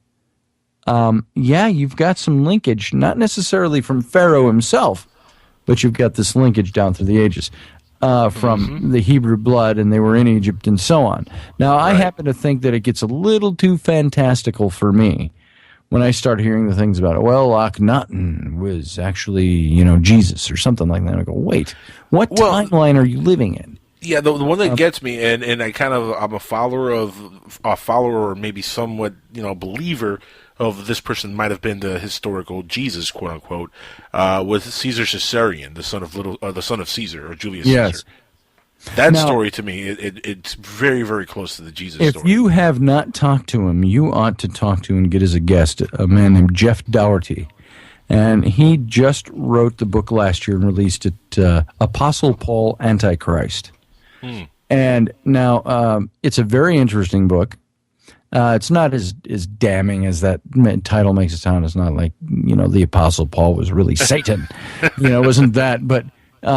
you've got some linkage, not necessarily from Pharaoh himself, but you've got this linkage down through the ages from the Hebrew blood, and they were in Egypt and so on. Now, I happen to think that it gets a little too fantastical for me when I start hearing the things about it. Well, Akhenaten was actually, Jesus or something like that. I go, wait, what timeline are you living in? Yeah, the one that gets me, and I'm a follower or maybe somewhat, believer of this person might have been the historical Jesus, quote unquote, was Caesar Caesarion, the son of Caesar, or Julius Caesar. That story, to me, it's very, very close to the Jesus story. If you have not talked to him, you ought to talk to and get as a guest a man named Jeff Dougherty. And he just wrote the book last year and released it, Apostle Paul Antichrist. And now it's a very interesting book. It's not as damning as that title makes it sound. It's not like, the Apostle Paul was really Satan. It wasn't that. But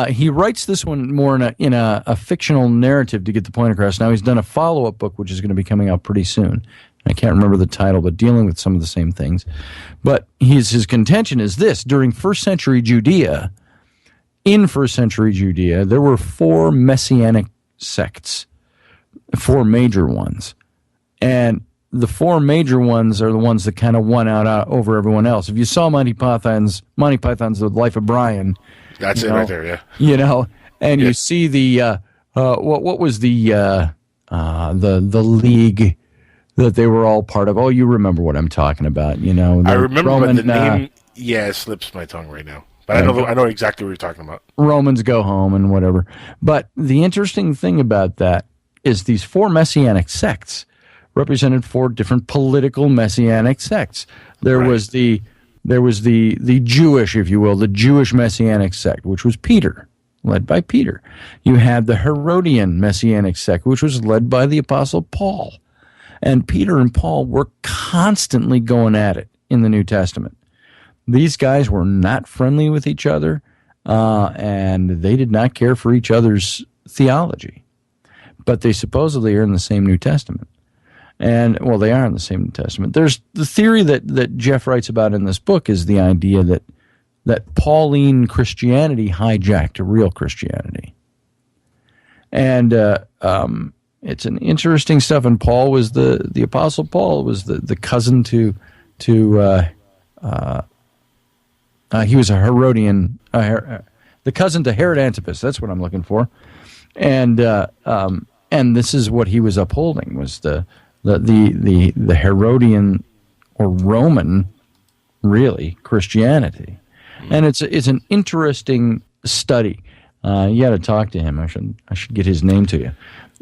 he writes this one more in a fictional narrative to get the point across. Now he's done a follow-up book, which is going to be coming out pretty soon. I can't remember the title, but dealing with some of the same things. But his contention is this: during first century Judea, there were 4 messianic sects, 4 major ones. And the 4 major ones are the ones that kind of won out over everyone else. If you saw Monty Python's The Life of Brian, that's it right there, yeah. And you see the what was the league that they were all part of? Oh, you remember what I'm talking about, I remember, but the name, it slips my tongue right now. But I know exactly what you're talking about. Romans Go Home and whatever. But the interesting thing about that is these 4 messianic sects represented 4 different political messianic sects. There was the Jewish, if you will, the Jewish messianic sect, which was Peter, led by Peter. You had the Herodian messianic sect, which was led by the Apostle Paul. And Peter and Paul were constantly going at it in the New Testament. These guys were not friendly with each other, and they did not care for each other's theology. But they supposedly are in the same New Testament. And, well, they are in the same New Testament. There's the theory that Jeff writes about in this book is the idea that Pauline Christianity hijacked real Christianity. And it's an interesting stuff. And Paul was the Apostle Paul was the cousin to he was a Herodian, the cousin to Herod Antipas. That's what I'm looking for. And this is what he was upholding, was the Herodian or Roman, really, Christianity. And it's an interesting study. You got to talk to him. I should get his name to you.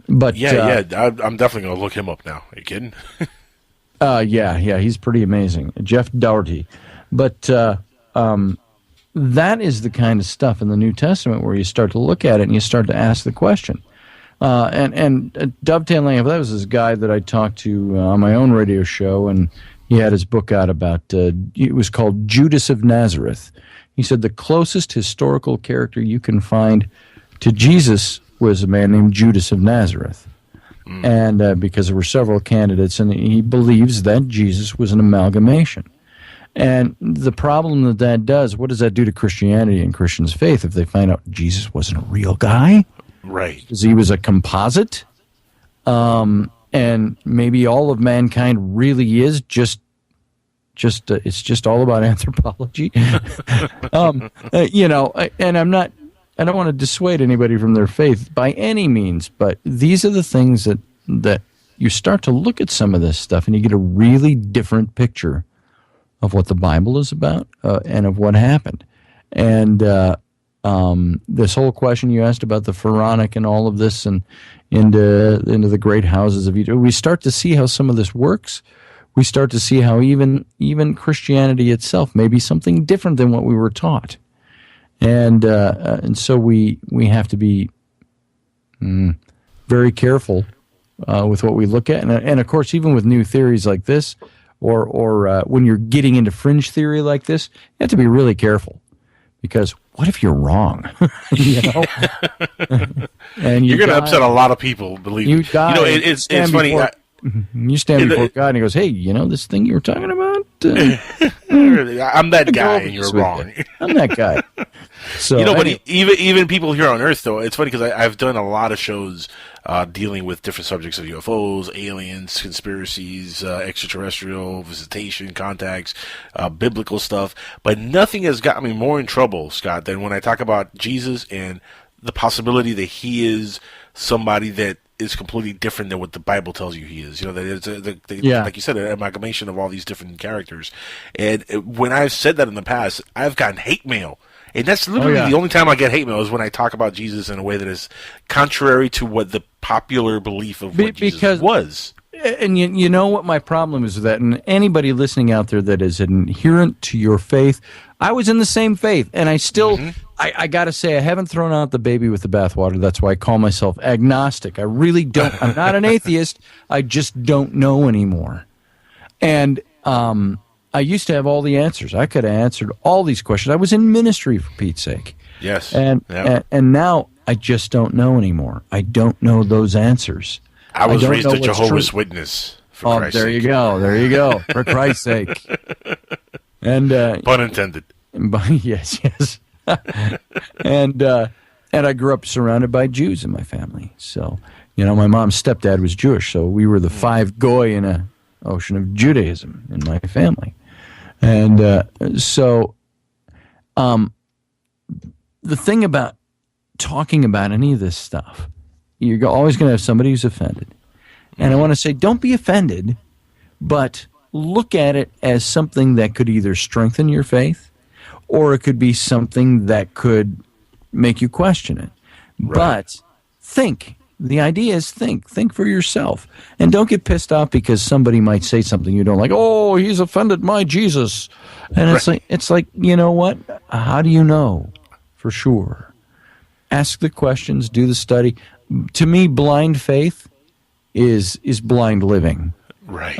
But I'm definitely going to look him up now. Are you kidding? Yeah, he's pretty amazing, Jeff Dougherty. But that is the kind of stuff in the New Testament where you start to look at it and you start to ask the question. And dovetailing, that was this guy that I talked to on my own radio show, and he had his book out about, it was called Judas of Nazareth. He said the closest historical character you can find to Jesus was a man named Judas of Nazareth. And because there were several candidates, and he believes that Jesus was an amalgamation. And the problem that does, what does that do to Christianity and Christians' faith if they find out Jesus wasn't a real guy? Right. Because he was a composite? And maybe all of mankind really is just it's just all about anthropology. And I don't want to dissuade anybody from their faith by any means, but these are the things that you start to look at some of this stuff and you get a really different picture of what the Bible is about and of what happened. And this whole question you asked about the Pharaonic and all of this and into the great houses of Egypt, we start to see how some of this works. We start to see how even Christianity itself may be something different than what we were taught. And so we have to be very careful with what we look at. And of course, even with new theories like this, or when you're getting into fringe theory like this, you have to be really careful. Because what if you're wrong? And you're going to upset a lot of people, believe me. It's funny. You stand before God and he goes, hey, this thing you were talking about? I'm that guy and you're wrong. I'm that guy. So, but even people here on Earth, though, it's funny because I've done a lot of shows dealing with different subjects of UFOs, aliens, conspiracies, extraterrestrial visitation, contacts, biblical stuff. But nothing has gotten me more in trouble, Scott, than when I talk about Jesus and the possibility that he is somebody that is completely different than what the Bible tells you he is. That it's like you said, an amalgamation of all these different characters. And when I've said that in the past, I've gotten hate mail. And that's literally the only time I get hate mail is when I talk about Jesus in a way that is contrary to what the popular belief of what Jesus was. And you know what my problem is with that? And anybody listening out there that is adherent to your faith, I was in the same faith, and I still I got to say, I haven't thrown out the baby with the bathwater. That's why I call myself agnostic. I really don't. I'm not an atheist. I just don't know anymore. And I used to have all the answers. I could have answered all these questions. I was in ministry, for Pete's sake. Yes. And now I just don't know anymore. I don't know those answers. I was raised a Jehovah's Witness. For Christ's sake. You go. There you go. For Christ's sake. And pun intended. Yes. And I grew up surrounded by Jews in my family. So, my mom's stepdad was Jewish, so we were the five goy in a ocean of Judaism in my family. And the thing about talking about any of this stuff, you're always going to have somebody who's offended. And I want to say, don't be offended, but look at it as something that could either strengthen your faith or it could be something that could make you question it. Right. But think. The idea is think. Think for yourself. And don't get pissed off because somebody might say something you don't like. Oh, he's offended my Jesus. And it's like, you know what? How do you know for sure? Ask the questions, do the study. To me, blind faith is blind living. Right.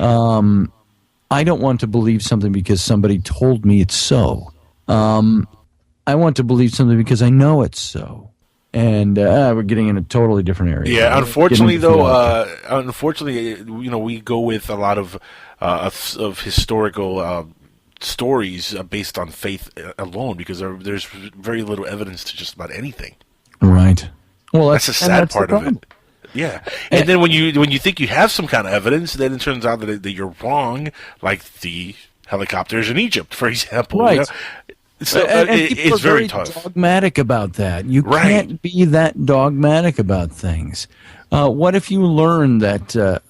I don't want to believe something because somebody told me it's so. I want to believe something because I know it's so. And we're getting in a totally different area. Yeah, unfortunately, we go with a lot of historical stories based on faith alone because there's very little evidence to just about anything. Right. Well, that's the sad part of it. Yeah, and then when you think you have some kind of evidence, then it turns out that you're wrong, like the helicopters in Egypt, for example. Right. So and it's very tough. Dogmatic about that. You can't be that dogmatic about things. What if you learn that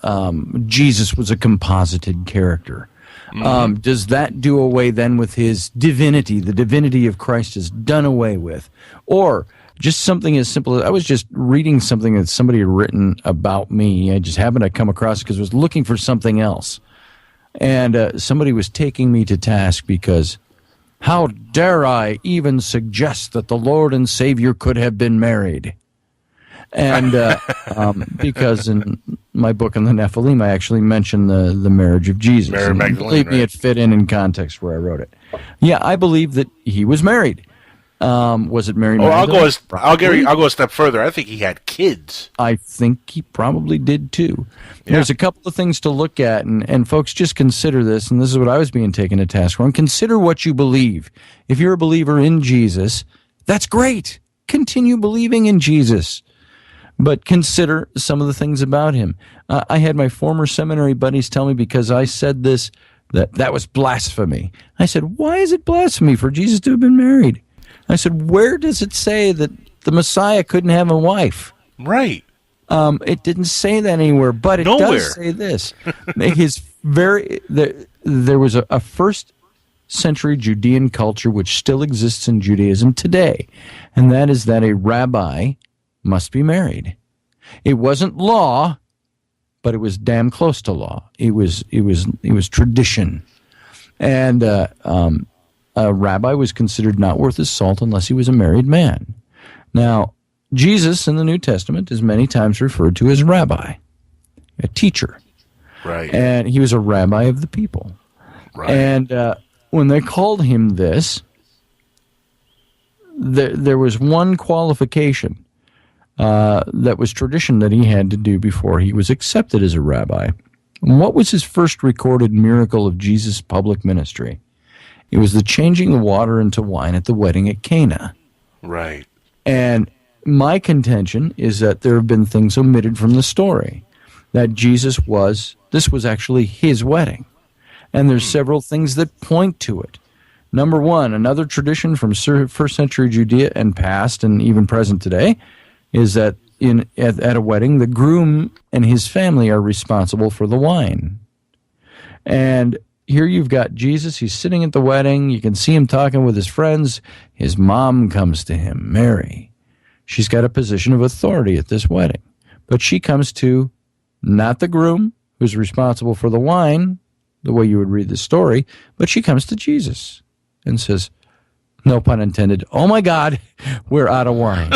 Jesus was a composited character? Mm-hmm. Does that do away then with his divinity? The divinity of Christ is done away with, or just something as simple as I was just reading something that somebody had written about me. I just happened to come across it because I was looking for something else, and somebody was taking me to task because. How dare I even suggest that the Lord and Savior could have been married? And because in my book on the Nephilim, I actually mentioned the marriage of Jesus. Mary Magdalene, believe me, it fit in context where I wrote it. Yeah, I believe that he was married. Was it Mary Magdalene? I'll go a step further. I think he had kids. I think he probably did too. Yeah. There's a couple of things to look at, and folks, just consider this, and this is what I was being taken to task on. Consider what you believe. If you're a believer in Jesus, that's great. Continue believing in Jesus. But consider some of the things about him. I had my former seminary buddies tell me because I said this, that was blasphemy. I said, why is it blasphemy for Jesus to have been married? I said, where does it say that the Messiah couldn't have a wife? Right. It didn't say that anywhere, but it does say this. There was a first century Judean culture which still exists in Judaism today, and that is that a rabbi must be married. It wasn't law, but it was damn close to law. It was tradition, and a rabbi was considered not worth his salt unless he was a married man. Now, Jesus in the New Testament is many times referred to as rabbi, a teacher. Right. And he was a rabbi of the people. Right. And when they called him this, there was one qualification that was tradition that he had to do before he was accepted as a rabbi. And what was his first recorded miracle of Jesus' public ministry? It was the changing the water into wine at the wedding at Cana. Right. And my contention is that there have been things omitted from the story. That this was actually his wedding. And there's several things that point to it. Number one, another tradition from first century Judea and past and even present today is that at a wedding, the groom and his family are responsible for the wine. And here you've got Jesus. He's sitting at the wedding. You can see him talking with his friends. His mom comes to him, Mary. She's got a position of authority at this wedding. But she comes to not the groom, who's responsible for the wine, the way you would read the story, but she comes to Jesus and says, No pun intended. Oh my God, we're out of wine.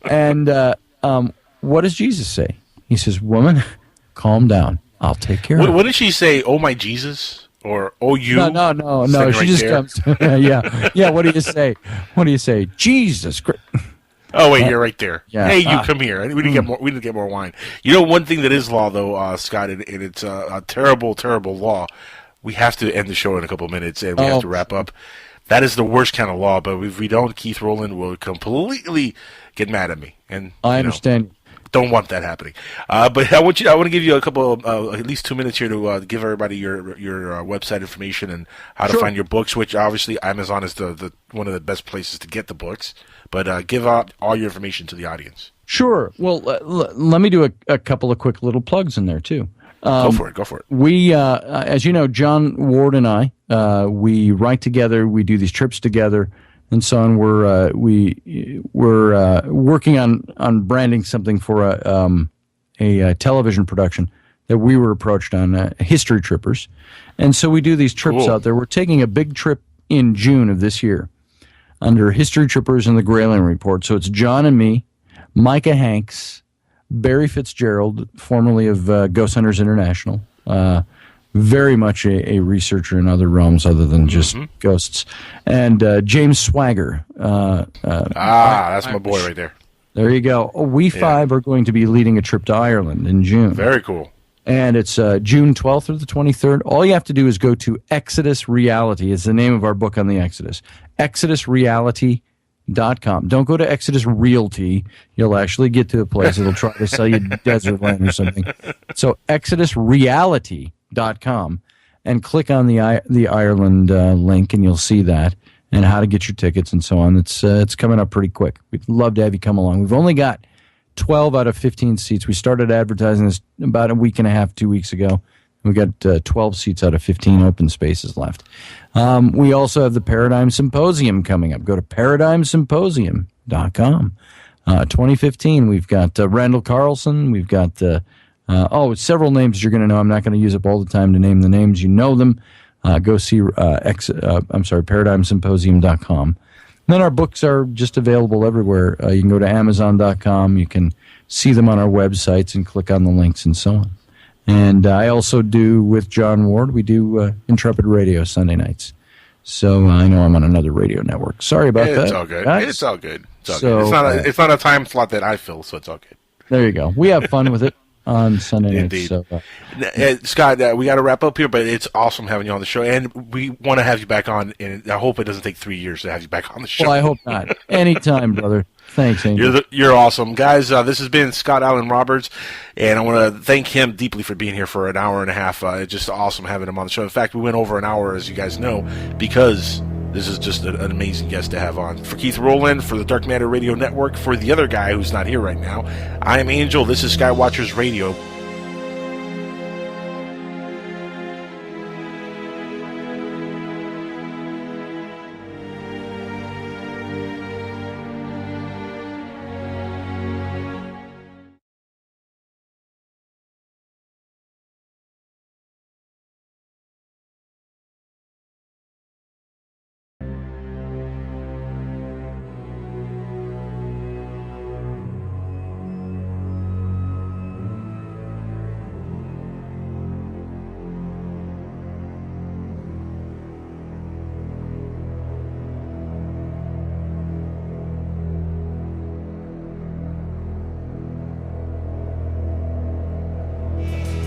And what does Jesus say? He says, "Woman, calm down. I'll take care of it." What did she say? Oh my Jesus, or oh you? No. She right just there. comes. Yeah. What do you say? What do you say? Jesus Christ. Oh wait, you're right there. Yeah. Hey, you come here. We need to get more. We need to get more wine. You know, one thing that is law, though, Scott, and it's a terrible, terrible law. We have to end the show in a couple of minutes, and we have to wrap up. That is the worst kind of law. But if we don't, Keith Rowland will completely get mad at me. And I understand. Don't want that happening. But I want to give you a couple of at least 2 minutes here to give everybody your website information and how to find your books. Which obviously Amazon is the one of the best places to get the books. But give out all your information to the audience. Sure. Well, let me do a couple of quick little plugs in there too. Go for it. We, as you know, John Ward and I, we write together. We do these trips together, and so on. We're working on branding something for a television production that we were approached on, History Trippers, and so we do these trips out there. We're taking a big trip in June of this year under History Trippers and the Grayling Report. So it's John and me, Micah Hanks, Barry Fitzgerald, formerly of Ghost Hunters International, very much a researcher in other realms other than just ghosts, and James Swagger. That's my boy right there. There you go. We five are going to be leading a trip to Ireland in June. Very cool. And it's June 12th through the 23rd. All you have to do is go to Exodus Reality. It's the name of our book on the Exodus. ExodusReality.com. Don't go to Exodus Realty. You'll actually get to a place. It'll try to sell you desert land or something. So ExodusReality.com and click on the Ireland link, and you'll see that and how to get your tickets and so on. It's coming up pretty quick. We'd love to have you come along. We've only got 12 out of 15 seats. We started advertising this about a week and a half, 2 weeks ago. We got 12 seats out of 15 open spaces left. We also have the Paradigm Symposium coming up. Go to ParadigmSymposium.com. 2015, we've got Randall Carlson. We've got several names you're going to know. I'm not going to use up all the time to name the names. You know them. Go see ParadigmSymposium.com. Then our books are just available everywhere. You can go to Amazon.com. You can see them on our websites and click on the links and so on. And I also do, with John Ward, we do Intrepid Radio Sunday nights. So I know I'm on another radio network. Sorry about that. It's all good. Guys. It's all good. So, it's not a time slot that I fill, so it's all good. There you go. We have fun with it on Sunday nights. So, Scott, we got to wrap up here, but it's awesome having you on the show, and we want to have you back on. And I hope it doesn't take 3 years to have you back on the show. Well, I hope not. Anytime, brother. Thanks, Angel. You're awesome. Guys, this has been Scott Allen Roberts, and I want to thank him deeply for being here for an hour and a half. It's just awesome having him on the show. In fact, we went over an hour, as you guys know, because this is just an amazing guest to have on. For Keith Rowland, for the Dark Matter Radio Network, for the other guy who's not here right now, I am Angel. This is Skywatchers Radio.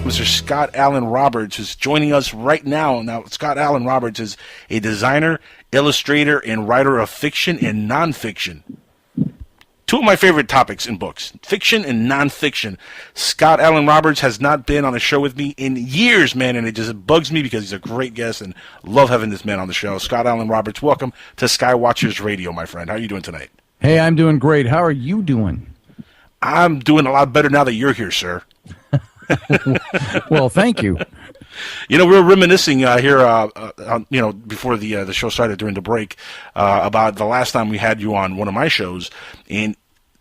Mr. Scott Allen Roberts is joining us right now. Now, Scott Allen Roberts is a designer, illustrator, and writer of fiction and nonfiction. Two of my favorite topics in books, fiction and nonfiction. Scott Allen Roberts has not been on a show with me in years, man, and it just bugs me because he's a great guest and love having this man on the show. Scott Allen Roberts, welcome to Skywatchers Radio, my friend. How are you doing tonight? Hey, I'm doing great. How are you doing? I'm doing a lot better now that you're here, sir. Well, thank you. You know, we were reminiscing here, before the show started during the break, about the last time we had you on one of my shows, and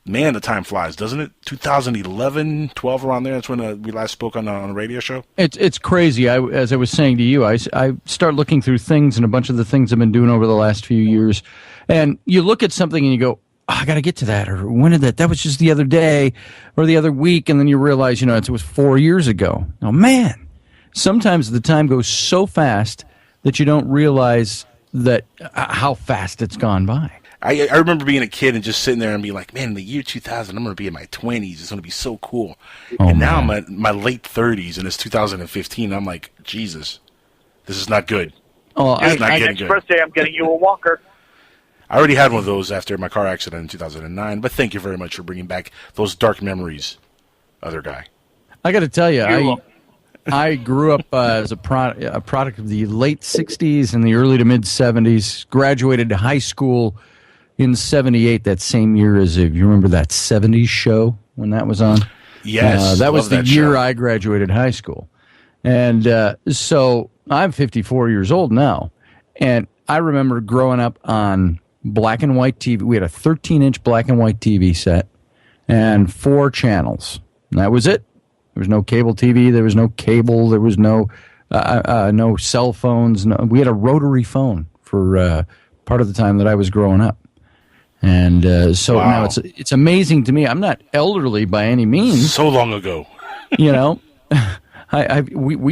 Man, the time flies, doesn't it? 2011, 12, around there. That's when we last spoke on a radio show. It's crazy. As I was saying to you, I start looking through things and a bunch of the things I've been doing over the last few years, and you look at something and you go, oh, I got to get to that, or when did that? That was just the other day or the other week, and then you realize, it was 4 years ago. Oh man, sometimes the time goes so fast that you don't realize that how fast it's gone by. I remember being a kid and just sitting there and being like, man, in the year 2000, I'm going to be in my 20s. It's going to be so cool. And now I'm at my late 30s, and it's 2015. I'm like, Jesus, this is not good. Oh, it's not getting next good. birthday, I'm getting you a walker. I already had one of those after my car accident in 2009, but thank you very much for bringing back those dark memories, other guy. I got to tell you, I grew up as a product of the late 60s and the early to mid 70s, graduated high school in 78, that same year as, if you remember that 70s show when that was on? Yes. That was the year show. I graduated high school. And so I'm 54 years old now. And I remember growing up on black and white TV. We had a 13-inch black and white TV set and 4 channels. And that was it. There was no cable TV. There was no cable. There was no cell phones. No, we had a rotary phone for part of the time that I was growing up. And now it's amazing to me. I'm not elderly by any means. So long ago. We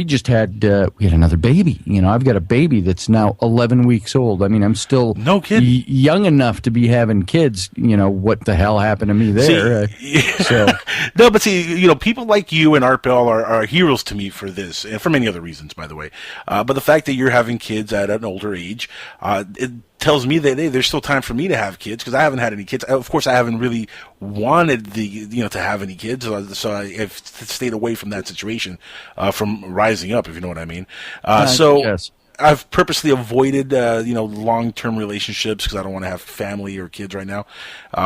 just had we had another baby. I've got a baby that's now 11 weeks old. I mean, I'm still young enough to be having kids. What the hell happened to me there? No, but see, people like you and Art Bell are heroes to me for this, and for many other reasons, by the way. But the fact that you're having kids at an older age, it tells me that, hey, there's still time for me to have kids, because I haven't had any kids. Of course, I haven't really wanted to have any kids, so I've stayed away from that situation, from rising up, if you know what I mean. Yes. I've purposely avoided, long-term relationships because I don't want to have family or kids right now,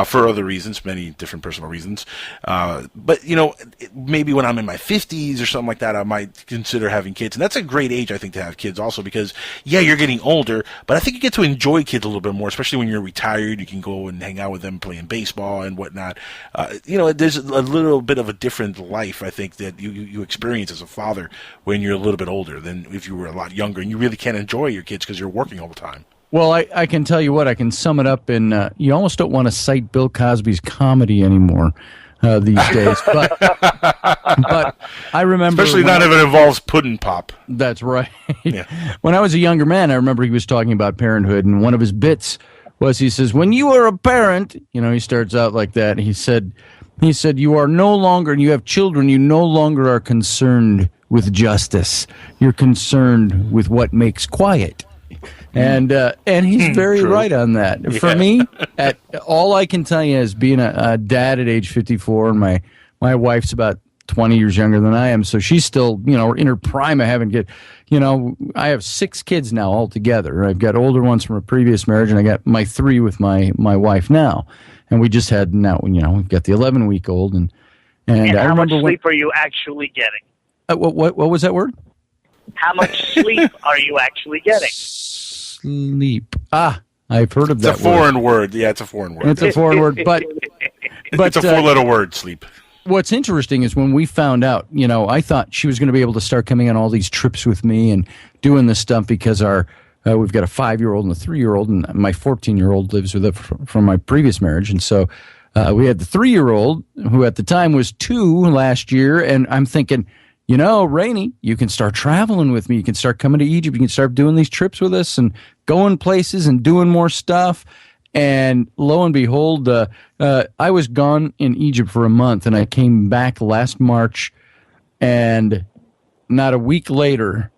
for other reasons, many different personal reasons. But maybe when I'm in my 50s or something like that, I might consider having kids. And that's a great age, I think, to have kids also because, yeah, you're getting older, but I think you get to enjoy kids a little bit more, especially when you're retired. You can go and hang out with them playing baseball and whatnot. There's a little bit of a different life, I think, that you experience as a father when you're a little bit older than if you were a lot younger, and you really can't enjoy your kids because you're working all the time. Well, I can tell you what, I can sum it up in you almost don't want to cite Bill Cosby's comedy anymore these days. But I remember... Especially not if it involves pudding pop. That's right. Yeah. When I was a younger man, I remember he was talking about parenthood, and one of his bits was, he says, when you are a parent, he starts out like that, he said, you are no longer, and you have children, you no longer are concerned with justice. You're concerned with what makes quiet. And he's very right on that. Yeah. For me, all I can tell you is being a dad at age 54, and my wife's about 20 years younger than I am, so she's still, in her prime of having kids. I have 6 kids now altogether. I've got older ones from a previous marriage, and I got my 3 with my wife now. And we just had now, we've got the 11-week-old, and how much sleep are you actually getting? What was that word? How much sleep are you actually getting? Sleep. I've heard of that. It's a foreign word. Yeah, it's a foreign word. It's a foreign word, but it's a 4-letter word, sleep. What's interesting is when we found out, I thought she was going to be able to start coming on all these trips with me and doing this stuff because we've got a 5-year-old and a 3-year-old, and my 14-year-old lives with it from my previous marriage, and so we had the 3-year-old who at the time was 2 last year, and I'm thinking, Rainey, you can start traveling with me. You can start coming to Egypt. You can start doing these trips with us and going places and doing more stuff. And lo and behold, I was gone in Egypt for a month, and I came back last March, and not a week later,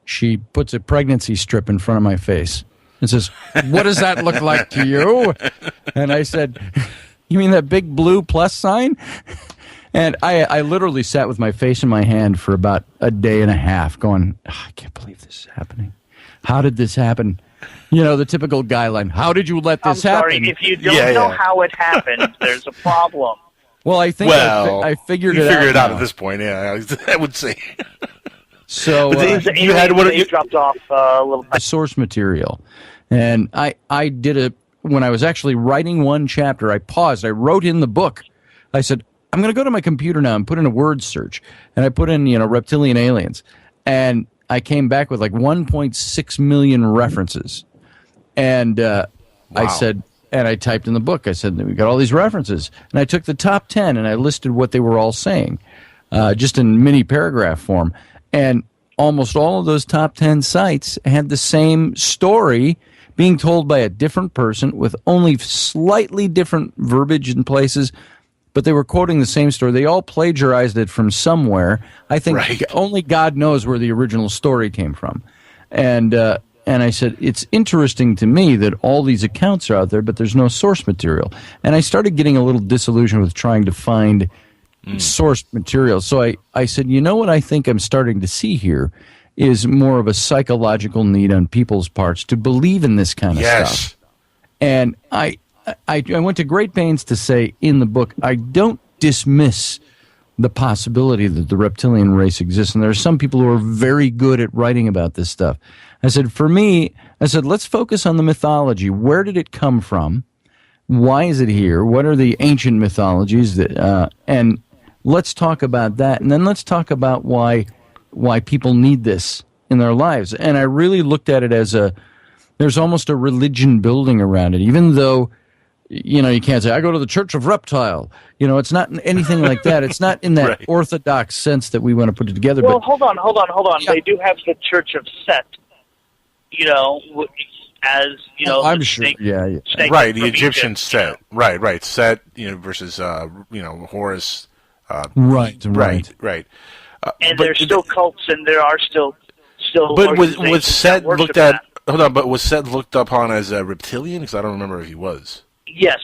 she puts a pregnancy strip in front of my face and says, "What does that look like to you?" And I said, "You mean that big blue plus sign?" And I literally sat with my face in my hand for about a day and a half going, I can't believe this is happening. How did this happen? The typical guy line, how did you let this happen? I'm sorry, if you don't know how it happened, there's a problem. Well, I think I figured it out. You figured it out at this point, yeah, I would say. So you had what you dropped off a little source material. And I did when I was actually writing one chapter, I paused. I wrote in the book. I said, I'm going to go to my computer now and put in a word search. And I put in, reptilian aliens. And I came back with like 1.6 million references. And I said, and I typed in the book, I said, we got all these references. And I took the top 10 and I listed what they were all saying, just in mini paragraph form. And almost all of those top 10 sites had the same story being told by a different person with only slightly different verbiage in places, but they were quoting the same story. They all plagiarized it from somewhere. I think only God knows where the original story came from. And I said, it's interesting to me that all these accounts are out there, but there's no source material. And I started getting a little disillusioned with trying to find source material. So I said, what I think I'm starting to see here is more of a psychological need on people's parts to believe in this kind of stuff. And I went to great pains to say in the book, I don't dismiss the possibility that the reptilian race exists. And there are some people who are very good at writing about this stuff. I said, for me, let's focus on the mythology. Where did it come from? Why is it here? What are the ancient mythologies? And let's talk about that. And then let's talk about why people need this in their lives. And I really looked at it as there's almost a religion building around it, even though, you can't say, I go to the Church of Reptile. It's not anything like that. It's not in that orthodox sense that we want to put it together. Well, but, hold on. Yeah. They do have the Church of Set, I'm sure. Yeah. Right, the Egyptian Set. Right. Set, versus, Horus. Right. And there's still cults, and there are still. But was Set looked at? Hold on, but was Set looked upon as a reptilian? Because I don't remember if he was. Yes,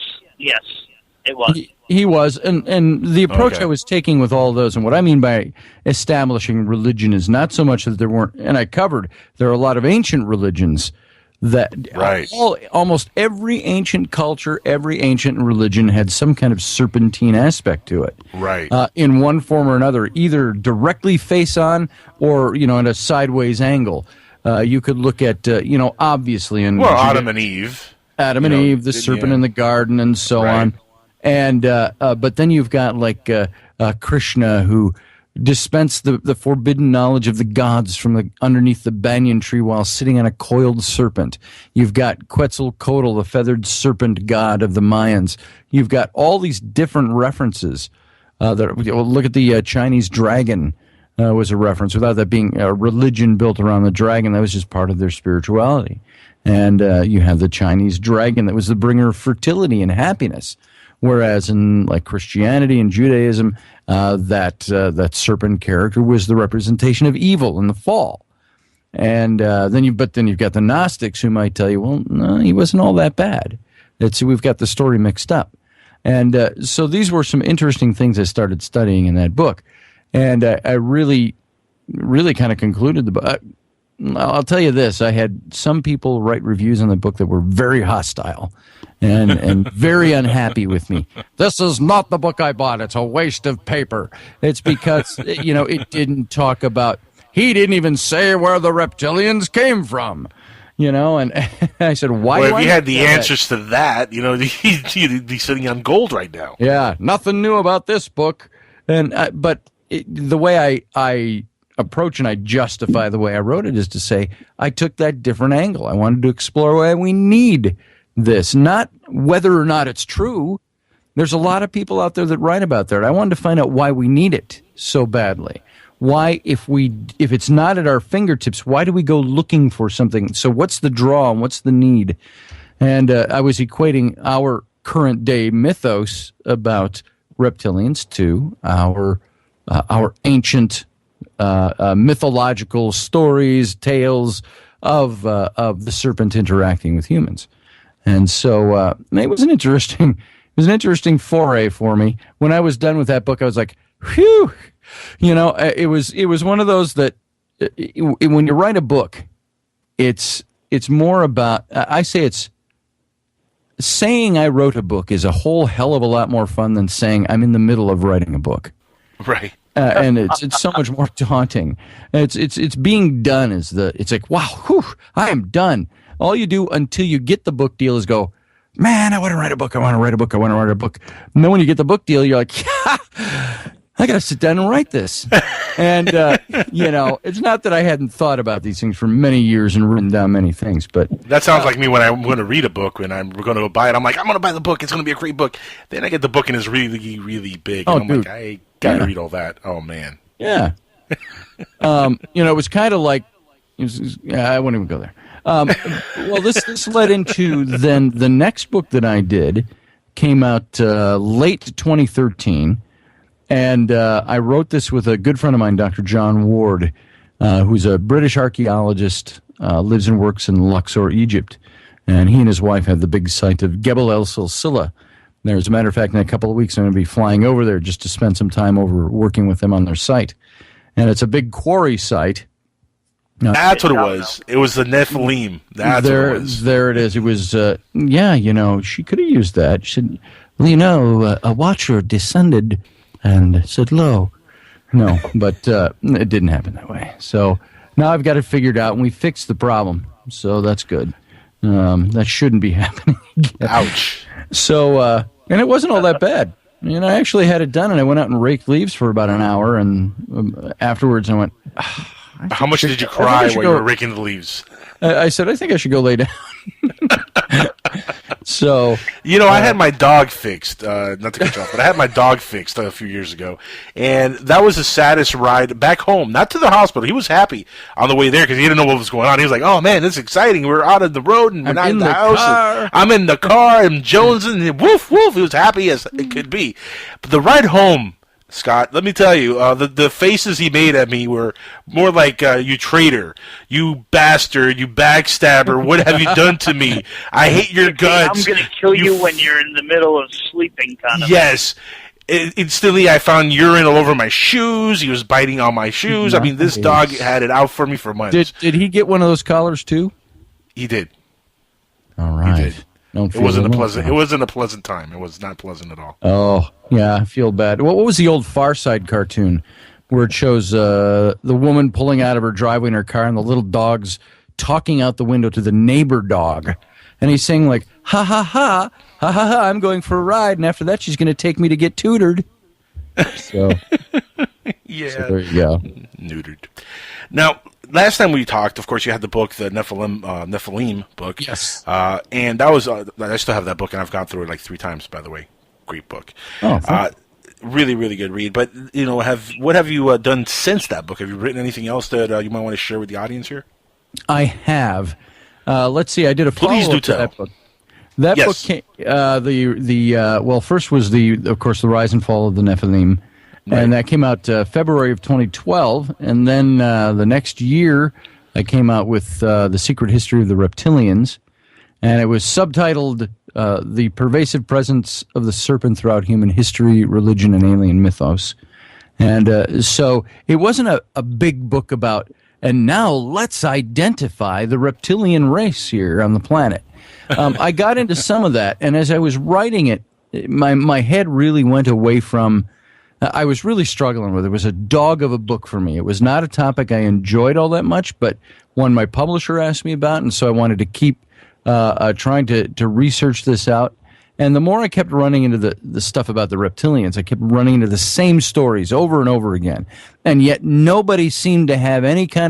it was. He was, and the approach I was taking with all those, and what I mean by establishing religion is not so much that there weren't, and I covered, there are a lot of ancient religions that almost every ancient culture, every ancient religion had some kind of serpentine aspect to it. Right. In one form or another, either directly face on or, at a sideways angle. You could look at, obviously. Adam and Eve. The serpent in the garden and so on. And but then you've got like Krishna, who dispensed the forbidden knowledge of the gods from underneath the banyan tree while sitting on a coiled serpent. You've got Quetzalcoatl, the feathered serpent god of the Mayans. You've got all these different references. Look at the Chinese dragon. Was a reference, without that being a religion built around the dragon. That was just part of their spirituality. And you have the Chinese dragon that was the bringer of fertility and happiness. Whereas in like Christianity and Judaism, that serpent character was the representation of evil and the fall. And then you've got the Gnostics, who might tell you, well, no, he wasn't all that bad. We've got the story mixed up. And so these were some interesting things I started studying in that book. And I really, really kind of concluded the book. I'll tell you this. I had some people write reviews on the book that were very hostile and very unhappy with me. This is not the book I bought. It's a waste of paper. It's because, it didn't talk about, he didn't even say where the reptilians came from. And I said, why? Well, if you had the answers to that, you'd be sitting on gold right now. Yeah, nothing new about this book. And the way I approach and I justify the way I wrote it is to say I took that different angle. I wanted to explore why we need this, not whether or not it's true. There's a lot of people out there that write about that. I wanted to find out why we need it so badly. Why, if it's not at our fingertips, why do we go looking for something? So what's the draw and what's the need? And I was equating our current day mythos about reptilians to our ancient mythological stories, tales of the serpent interacting with humans. And so it was an interesting foray for me. When I was done with that book, I was like, whew. It was one of those that when you write a book, it's more about, I say it's saying I wrote a book is a whole hell of a lot more fun than saying I'm in the middle of writing a book. Right. And it's so much more daunting. It's being done it's like, wow, whew, I am done. All you do until you get the book deal is go, man, I want to write a book. I want to write a book. I want to write a book. And then when you get the book deal, you're like, yeah, I got to sit down and write this. And, it's not that I hadn't thought about these things for many years and written down many things, but... That sounds like me when I'm going to read a book, when I'm going to buy it. I'm like, I'm going to buy the book. It's going to be a great book. Then I get the book and it's really, really big. And I'm like, I got to read all that. Oh, man. Yeah. It was kind of like... I won't even go there. Well, this led into then the next book that I did came out late 2013, and I wrote this with a good friend of mine, Dr. John Ward, who's a British archaeologist, lives and works in Luxor, Egypt, and he and his wife have the big site of Gebel El Silsila. As a matter of fact, in a couple of weeks, I'm going to be flying over there just to spend some time over working with them on their site, and it's a big quarry site. No, that's what it was. It was the Nephilim. That's what it was. There it is. It was, she could have used that. She said, a watcher descended and said, lo. No, but it didn't happen that way. So now I've got it figured out, and we fixed the problem. So that's good. That shouldn't be happening again. Ouch. So, and it wasn't all that bad. I actually had it done, and I went out and raked leaves for about an hour, and afterwards I went... How much did you cry while you were raking the leaves? I said, I think I should go lay down. So, I had my dog fixed, not to cut you off, but I had my dog fixed a few years ago, and that was the saddest ride back home, not to the hospital. He was happy on the way there because he didn't know what was going on. He was like, oh, man, this is exciting. We're out of the road, and we're not in the house. I'm in the car, I'm jonesing, and woof, woof. He was happy as it could be. But the ride home, Scott, let me tell you, the faces he made at me were more like, you traitor, you bastard, you backstabber, what have you done to me? I hate your guts. I'm going to kill you when you're in the middle of sleeping, kind of. Yes. Instantly, I found urine all over my shoes. He was biting on my shoes. I mean, this dog had it out for me for months. Did he get one of those collars, too? He did. All right. He did. It wasn't a pleasant. It wasn't a pleasant time. It was not pleasant at all. Oh, yeah, I feel bad. What was the old Far Side cartoon where it shows the woman pulling out of her driveway in her car and the little dog's talking out the window to the neighbor dog, and he's saying like, "Ha ha ha, ha ha ha, I'm going for a ride," and after that she's going to take me to get tutored. So, yeah, so there you go. Neutered. Now, last time we talked, of course, you had the book, the Nephilim book. Yes. And that was, I still have that book, and I've gone through it like 3 times, by the way. Great book. Oh, really, really good read. But, what have you done since that book? Have you written anything else that you might want to share with the audience here? I have. Let's see, I did a follow-up to that book. That book came, first was of course, the Rise and Fall of the Nephilim. Right. And that came out February of 2012. And then the next year, I came out with The Secret History of the Reptilians. And it was subtitled The Pervasive Presence of the Serpent Throughout Human History, Religion, and Alien Mythos. And so it wasn't a big book about, and now let's identify the reptilian race here on the planet. I got into some of that. And as I was writing it, my head really went away from... I was really struggling with it. It was a dog of a book for me. It was not a topic I enjoyed all that much, but one my publisher asked me about, and so I wanted to keep trying to research this out. And the more I kept running into the stuff about the reptilians, I kept running into the same stories over and over again. And yet nobody seemed to have any kind of